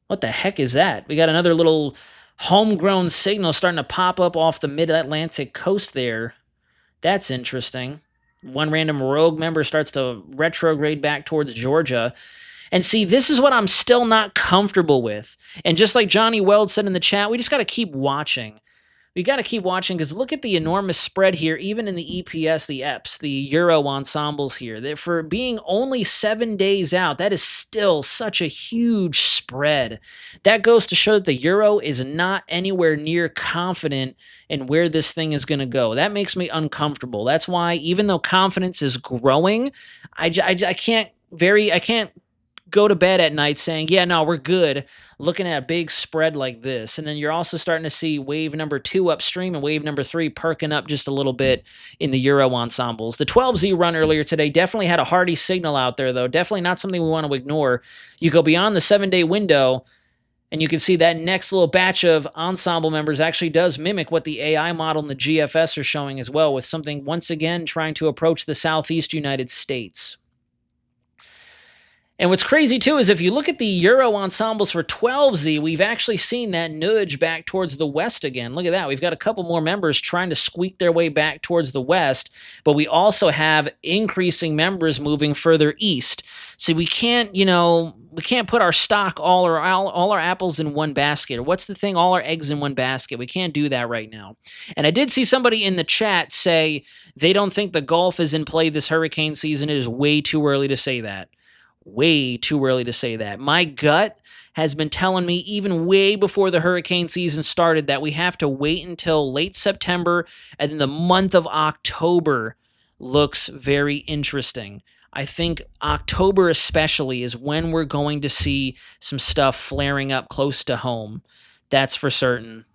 What the heck is that? We got another little homegrown signal starting to pop up off the mid-Atlantic coast there. That's interesting. One random rogue member starts to retrograde back towards Georgia. And see, this is what I'm still not comfortable with. And just like Johnny Weld said in the chat, we just got to keep watching. We got to keep watching, because look at the enormous spread here, even in the EPS, the EPS, the Euro ensembles here. That for being only 7 days out, that is still such a huge spread. That goes to show that the Euro is not anywhere near confident in where this thing is going to go. That makes me uncomfortable. That's why, even though confidence is growing, I can't go to bed at night saying, yeah, no, we're good, looking at a big spread like this. And then you're also starting to see wave number 2 upstream and wave number 3 perking up just a little bit in the Euro ensembles. The 12Z run earlier today definitely had a hearty signal out there, though. Definitely not something we want to ignore. You go beyond the 7-day window, and you can see that next little batch of ensemble members actually does mimic what the AI model and the GFS are showing as well, with something once again trying to approach the southeast United States. And what's crazy, too, is if you look at the Euro ensembles for 12Z, we've actually seen that nudge back towards the west again. Look at that. We've got a couple more members trying to squeak their way back towards the west, but we also have increasing members moving further east. So we can't, we can't put our stock, all our apples in one basket. Or what's the thing? All our eggs in one basket. We can't do that right now. And I did see somebody in the chat say they don't think the Gulf is in play this hurricane season. It is way too early to say that. Way too early to say that. My gut has been telling me even way before the hurricane season started that we have to wait until late September and then the month of October looks very interesting. I think October especially is when we're going to see some stuff flaring up close to home. That's for certain.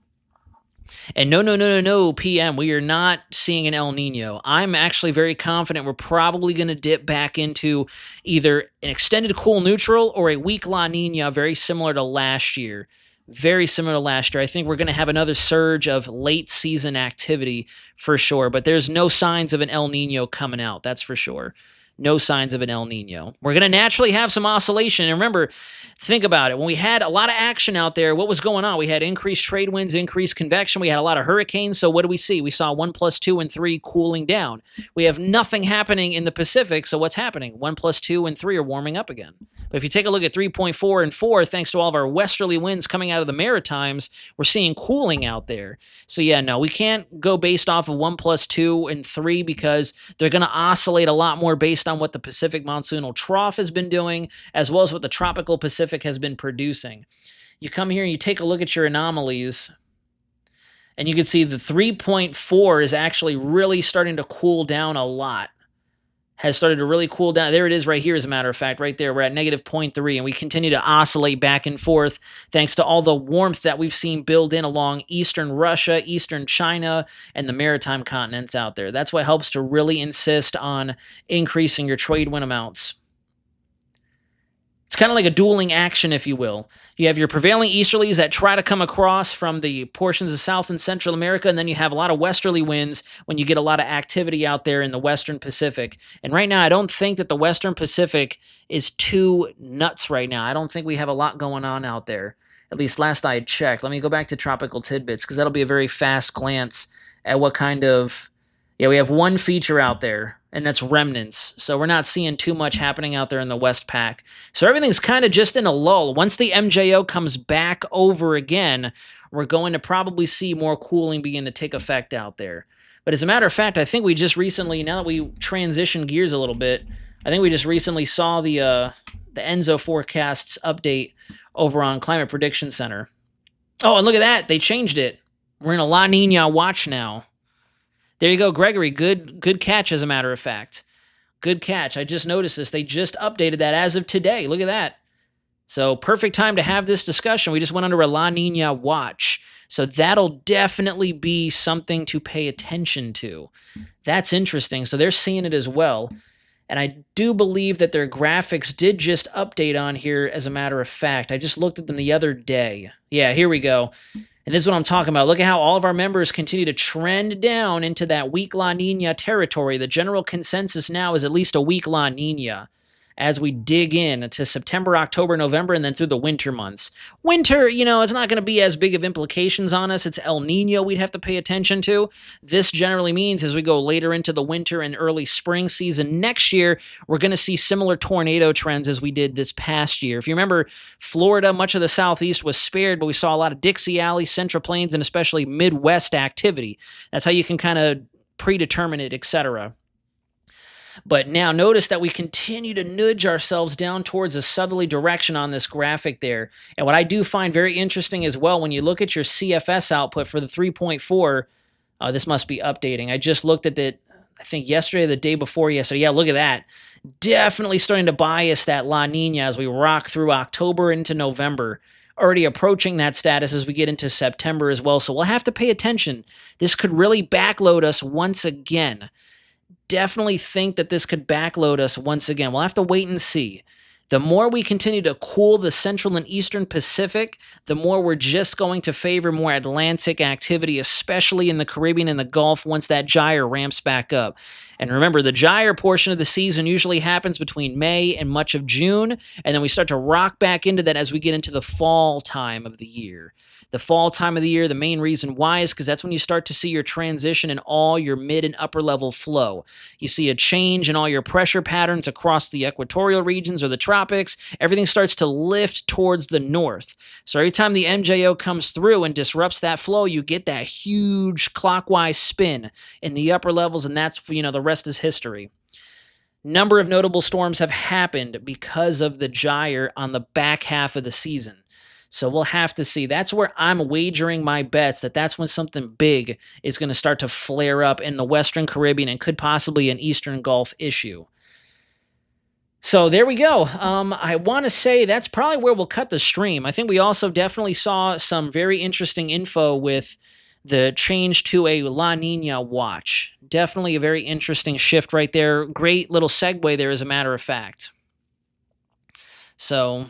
And no, PM, we are not seeing an El Nino. I'm actually very confident we're probably going to dip back into either an extended cool neutral or a weak La Nina, very similar to last year. Very similar to last year. I think we're going to have another surge of late season activity for sure, but there's no signs of an El Nino coming out. That's for sure. No signs of an El Nino. We're going to naturally have some oscillation. And remember, think about it. When we had a lot of action out there, what was going on? We had increased trade winds, increased convection. We had a lot of hurricanes. So what do we see? We saw 1 + 2 and 3 cooling down. We have nothing happening in the Pacific. So what's happening? 1 + 2 and 3 are warming up again. But if you take a look at 3.4 and 4, thanks to all of our westerly winds coming out of the Maritimes, we're seeing cooling out there. So yeah, no, we can't go based off of 1 + 2 and 3 because they're going to oscillate a lot more based on what the Pacific monsoonal trough has been doing, as well as what the tropical Pacific has been producing. You come here and you take a look at your anomalies, and you can see the 3.4 is actually really starting to cool down a lot. Has started to really cool down. There it is right here, as a matter of fact, right there. We're at -0.3, and we continue to oscillate back and forth thanks to all the warmth that we've seen build in along eastern Russia, eastern China, and the maritime continents out there. That's what helps to really insist on increasing your trade wind amounts. It's kind of like a dueling action, if you will. You have your prevailing easterlies that try to come across from the portions of South and Central America, and then you have a lot of westerly winds when you get a lot of activity out there in the Western Pacific. And right now, I don't think that the Western Pacific is too nuts right now. I don't think we have a lot going on out there, at least last I had checked. Let me go back to Tropical Tidbits, because that'll be a very fast glance at what kind of... Yeah, we have one feature out there, and that's remnants. So we're not seeing too much happening out there in the West Pac. So everything's kind of just in a lull. Once the MJO comes back over again, we're going to probably see more cooling begin to take effect out there. But as a matter of fact, I think we just recently, now that we transitioned gears a little bit, I think we just recently saw the ENSO forecasts update over on Climate Prediction Center. Oh, and look at that. They changed it. We're in a La Nina watch now. There you go, Gregory. Good catch, as a matter of fact. Good catch. I just noticed this. They just updated that as of today. Look at that. So perfect time to have this discussion. We just went under a La Nina watch. So that'll definitely be something to pay attention to. That's interesting. So they're seeing it as well. And I do believe that their graphics did just update on here, as a matter of fact. I just looked at them the other day. Yeah, here we go. And this is what I'm talking about. Look at how all of our members continue to trend down into that weak La Nina territory. The general consensus now is at least a weak La Nina as we dig in to September, October, November, and then through the winter months. Winter, it's not going to be as big of implications on us. It's El Nino we'd have to pay attention to. This generally means as we go later into the winter and early spring season next year, we're going to see similar tornado trends as we did this past year. If you remember, Florida, much of the southeast was spared, but we saw a lot of Dixie Alley, Central Plains, and especially Midwest activity. That's how you can kind of predetermine it, etc. But now notice that we continue to nudge ourselves down towards a southerly direction on this graphic there. And what I do find very interesting as well, when you look at your CFS output for the 3.4, this must be updating. I just looked at it, I think yesterday or the day before yesterday. Yeah, look at that. Definitely starting to bias that La Nina as we rock through October into November. Already approaching that status as we get into September as well. So we'll have to pay attention. This could really backload us once again. Definitely think that this could backload us once again. We'll have to wait and see. The more we continue to cool the central and eastern Pacific, the more we're just going to favor more Atlantic activity, especially in the Caribbean and the Gulf once that gyre ramps back up. And remember, the gyre portion of the season usually happens between May and much of June, and then we start to rock back into that as we get into the fall time of the year. The fall time of the year, the main reason why is because that's when you start to see your transition in all your mid and upper level flow. You see a change in all your pressure patterns across the equatorial regions or the tropics. Everything starts to lift towards the north. So every time the MJO comes through and disrupts that flow, you get that huge clockwise spin in the upper levels, and that's, the rest is history. Number of notable storms have happened because of the gyre on the back half of the season. So we'll have to see. That's where I'm wagering my bets, that's when something big is going to start to flare up in the Western Caribbean and could possibly an Eastern Gulf issue. So there we go. I want to say that's probably where we'll cut the stream. I think we also definitely saw some very interesting info with the change to a La Nina watch. Definitely a very interesting shift right there. Great little segue there, as a matter of fact. So,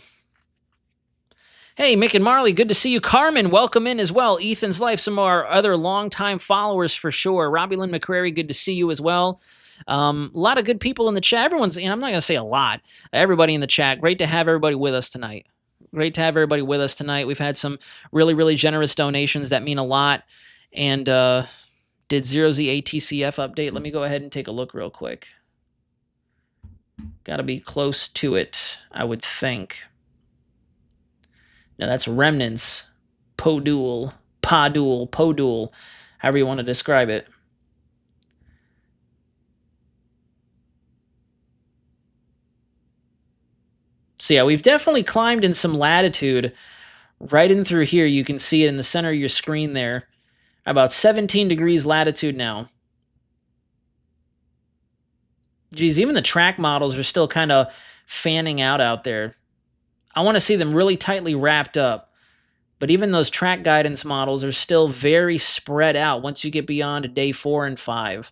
hey, Mick and Marley, good to see you. Carmen, welcome in as well. Ethan's Life, some of our other longtime followers for sure. Robbie Lynn McCrary, good to see you as well. A lot of good people in the chat. Everyone's, I'm not going to say a lot. Everybody in the chat. Great to have everybody with us tonight. Great to have everybody with us tonight. We've had some really, really generous donations that mean a lot. And did 0Z ATCF update? Let me go ahead and take a look real quick. Got to be close to it, I would think. Now that's remnants, Podul, however you want to describe it. So yeah, we've definitely climbed in some latitude right in through here. You can see it in the center of your screen there. About 17 degrees latitude now. Geez, even the track models are still kind of fanning out there. I want to see them really tightly wrapped up. But even those track guidance models are still very spread out once you get beyond day 4 and 5.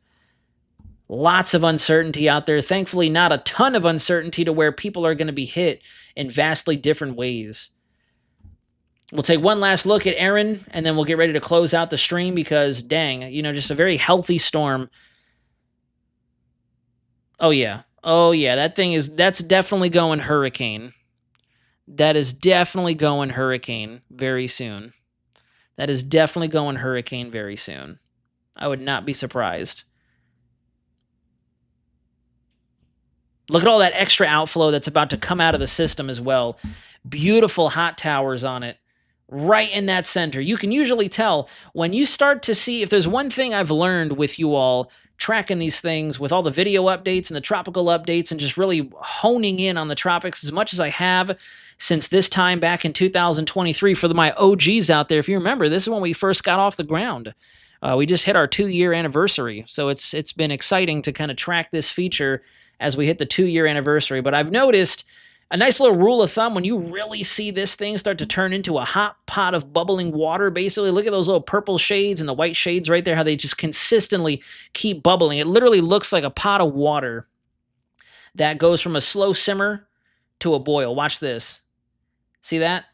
Lots of uncertainty out there. Thankfully, not a ton of uncertainty to where people are going to be hit in vastly different ways. We'll take one last look at Erin, and then we'll get ready to close out the stream because, dang, just a very healthy storm. Oh, yeah. Oh, yeah. That's definitely going hurricane. That is definitely going hurricane very soon. That is definitely going hurricane very soon. I would not be surprised. Look at all that extra outflow that's about to come out of the system as well. Beautiful hot towers on it. Right in that center. You can usually tell when you start to see, if there's one thing I've learned with you all tracking these things with all the video updates and the tropical updates and just really honing in on the tropics as much as I have since this time back in 2023 for my OGs out there. If you remember, this is when we first got off the ground. We just hit our 2-year anniversary. So it's been exciting to kind of track this feature as we hit the 2-year anniversary. But I've noticed a nice little rule of thumb, when you really see this thing start to turn into a hot pot of bubbling water, basically, look at those little purple shades and the white shades right there, how they just consistently keep bubbling. It literally looks like a pot of water that goes from a slow simmer to a boil. Watch this. See that?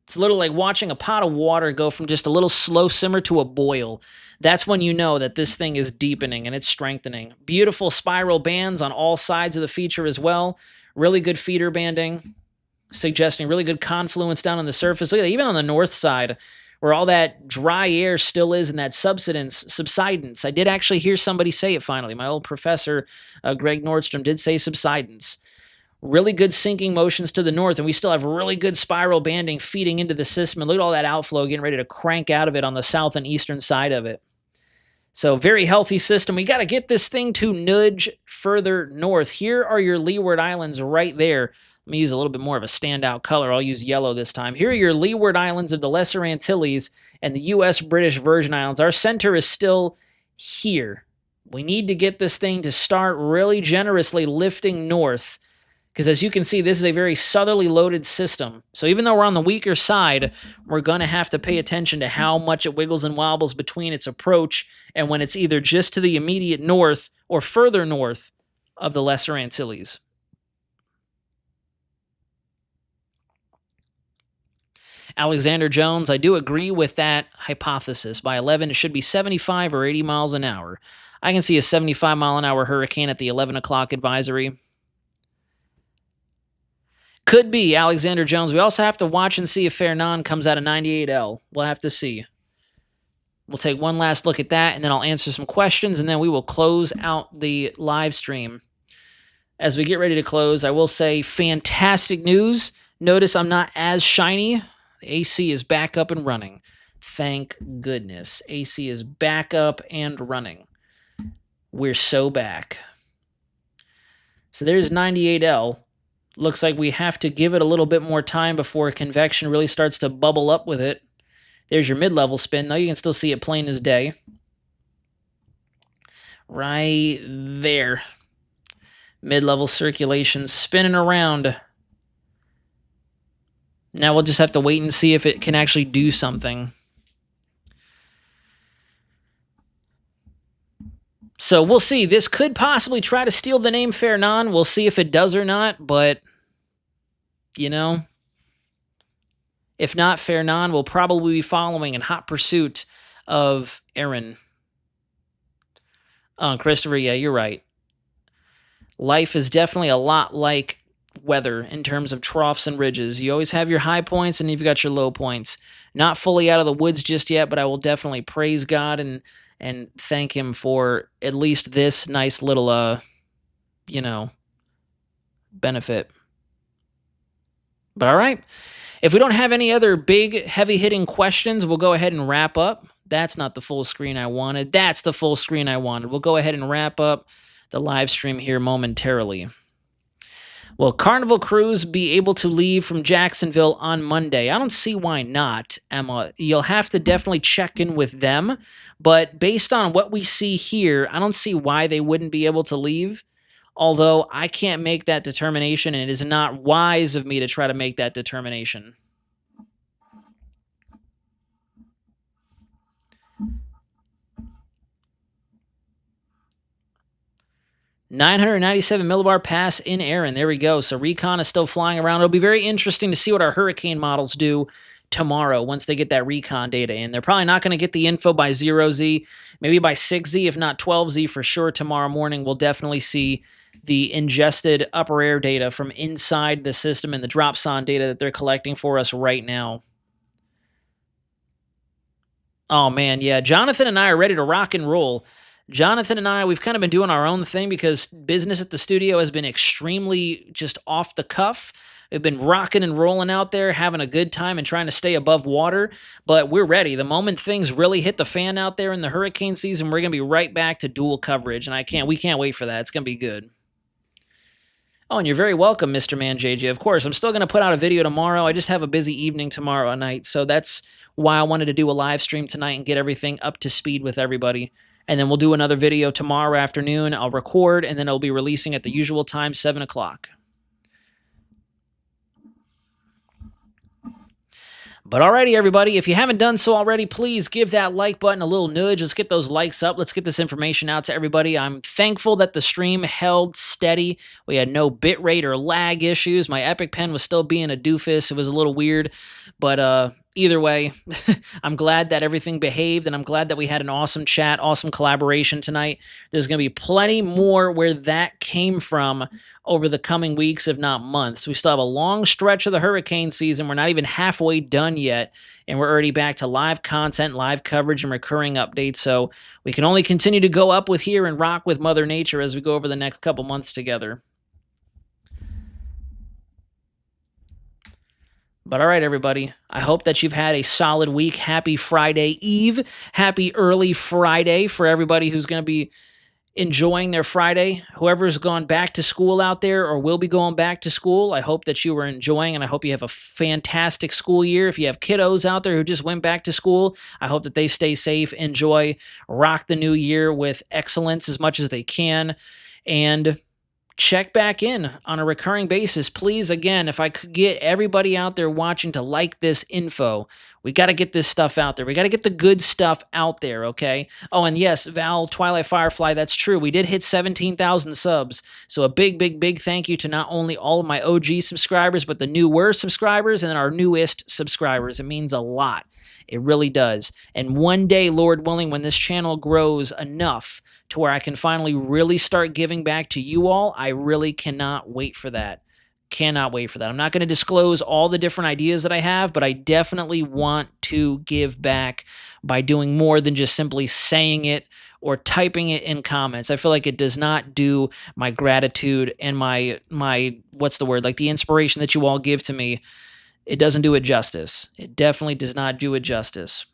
It's a little like watching a pot of water go from just a little slow simmer to a boil. That's when you know that this thing is deepening and it's strengthening. Beautiful spiral bands on all sides of the feature as well. Really good feeder banding, suggesting really good confluence down on the surface. Look at that, even on the north side, where all that dry air still is in that subsidence. I did actually hear somebody say it finally. My old professor, Greg Nordstrom, did say subsidence. Really good sinking motions to the north, and we still have really good spiral banding feeding into the system. And look at all that outflow getting ready to crank out of it on the south and eastern side of it. So very healthy system. We got to get this thing to nudge further north. Here are your Leeward Islands right there. Let me use a little bit more of a standout color. I'll use yellow this time. Here are your Leeward Islands of the Lesser Antilles and the U.S. British Virgin Islands. Our center is still here. We need to get this thing to start really generously lifting north, because as you can see, this is a very southerly loaded system. So even though we're on the weaker side, we're going to have to pay attention to how much it wiggles and wobbles between its approach and when it's either just to the immediate north or further north of the Lesser Antilles. Alexander Jones, I do agree with that hypothesis. By 11, it should be 75 or 80 miles an hour. I can see a 75-mile-an-hour hurricane at the 11 o'clock advisory. Could be, Alexander Jones. We also have to watch and see if Fernan comes out of 98L. We'll have to see. We'll take one last look at that, and then I'll answer some questions, and then we will close out the live stream. As we get ready to close, I will say fantastic news. Notice I'm not as shiny. The AC is back up and running. Thank goodness. AC is back up and running. We're so back. So there's 98L. Looks like we have to give it a little bit more time before convection really starts to bubble up with it. There's your mid-level spin, though. You can still see it plain as day. Right there. Mid-level circulation spinning around. Now we'll just have to wait and see if it can actually do something. So we'll see. This could possibly try to steal the name Fernan. We'll see if it does or not, but, you know, if not, Fernan will probably be following in hot pursuit of Erin. Oh, Christopher, yeah, you're right. Life is definitely a lot like weather in terms of troughs and ridges. You always have your high points and you've got your low points. Not fully out of the woods just yet, but I will definitely praise God and thank him for at least this nice little, you know, benefit. But all right. If we don't have any other big, heavy-hitting questions, we'll go ahead and wrap up. That's not the full screen I wanted. That's the full screen I wanted. We'll go ahead and wrap up the live stream here momentarily. Will Carnival Cruise be able to leave from Jacksonville on Monday? I don't see why not, Emma. You'll have to definitely check in with them, but based on what we see here, I don't see why they wouldn't be able to leave, although I can't make that determination, and it is not wise of me to try to make that determination. $997 millibar pass in Erin. There we go. So recon is still flying around. It'll be very interesting to see what our hurricane models do tomorrow once they get that recon data in. They're probably not going to get the info by 0Z, maybe by 6Z, if not 12Z for sure. Tomorrow morning, we'll definitely see the ingested upper air data from inside the system and the dropson data that they're collecting for us right now. Oh, man, yeah. Jonathan and I are ready to rock and roll. Jonathan and I, we've kind of been doing our own thing because business at the studio has been extremely just off the cuff. We've been rocking and rolling out there, having a good time and trying to stay above water, but we're ready. The moment things really hit the fan out there in the hurricane season, we're going to be right back to dual coverage, and we can't wait for that. It's going to be good. Oh, and you're very welcome, Mr. Man JJ. Of course, I'm still going to put out a video tomorrow. I just have a busy evening tomorrow night, so that's why I wanted to do a live stream tonight and get everything up to speed with everybody. And then we'll do another video tomorrow afternoon. I'll record, and then I'll be releasing at the usual time, 7 o'clock. But alrighty, everybody, if you haven't done so already, please give that like button a little nudge. Let's get those likes up. Let's get this information out to everybody. I'm thankful that the stream held steady. We had no bitrate or lag issues. My Epic Pen was still being a doofus. It was a little weird, but either way, I'm glad that everything behaved, and I'm glad that we had an awesome chat, awesome collaboration tonight. There's going to be plenty more where that came from over the coming weeks, if not months. We still have a long stretch of the hurricane season. We're not even halfway done yet, and we're already back to live content, live coverage, and recurring updates. So we can only continue to go up with here and rock with Mother Nature as we go over the next couple months together. But all right, everybody, I hope that you've had a solid week. Happy Friday Eve. Happy early Friday for everybody who's going to be enjoying their Friday. Whoever's gone back to school out there or will be going back to school, I hope that you are enjoying, and I hope you have a fantastic school year. If you have kiddos out there who just went back to school, I hope that they stay safe, enjoy, rock the new year with excellence as much as they can, and check back in on a recurring basis. Please, again, if I could get everybody out there watching to like this info, we got to get this stuff out there. We got to get the good stuff out there, okay? Oh, and yes, Val, Twilight Firefly, that's true. We did hit 17,000 subs. So a big, big, big thank you to not only all of my OG subscribers, but the newer subscribers and then our newest subscribers. It means a lot. It really does. And one day, Lord willing, when this channel grows enough to where I can finally really start giving back to you all, I really cannot wait for that. Cannot wait for that. I'm not going to disclose all the different ideas that I have, but I definitely want to give back by doing more than just simply saying it or typing it in comments. I feel like it does not do my gratitude and my what's the word, like the inspiration that you all give to me. It doesn't do it justice. It definitely does not do it justice.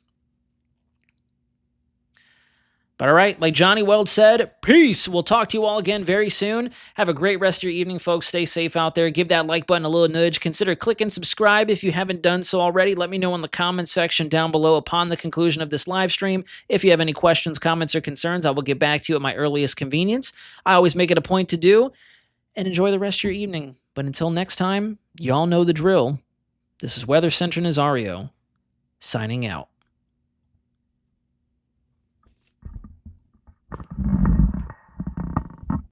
But all right, like Johnny Weld said, peace. We'll talk to you all again very soon. Have a great rest of your evening, folks. Stay safe out there. Give that like button a little nudge. Consider clicking subscribe if you haven't done so already. Let me know in the comments section down below upon the conclusion of this live stream. If you have any questions, comments, or concerns, I will get back to you at my earliest convenience. I always make it a point to do. And enjoy the rest of your evening. But until next time, y'all know the drill. This is Weather Center Nazario, signing out.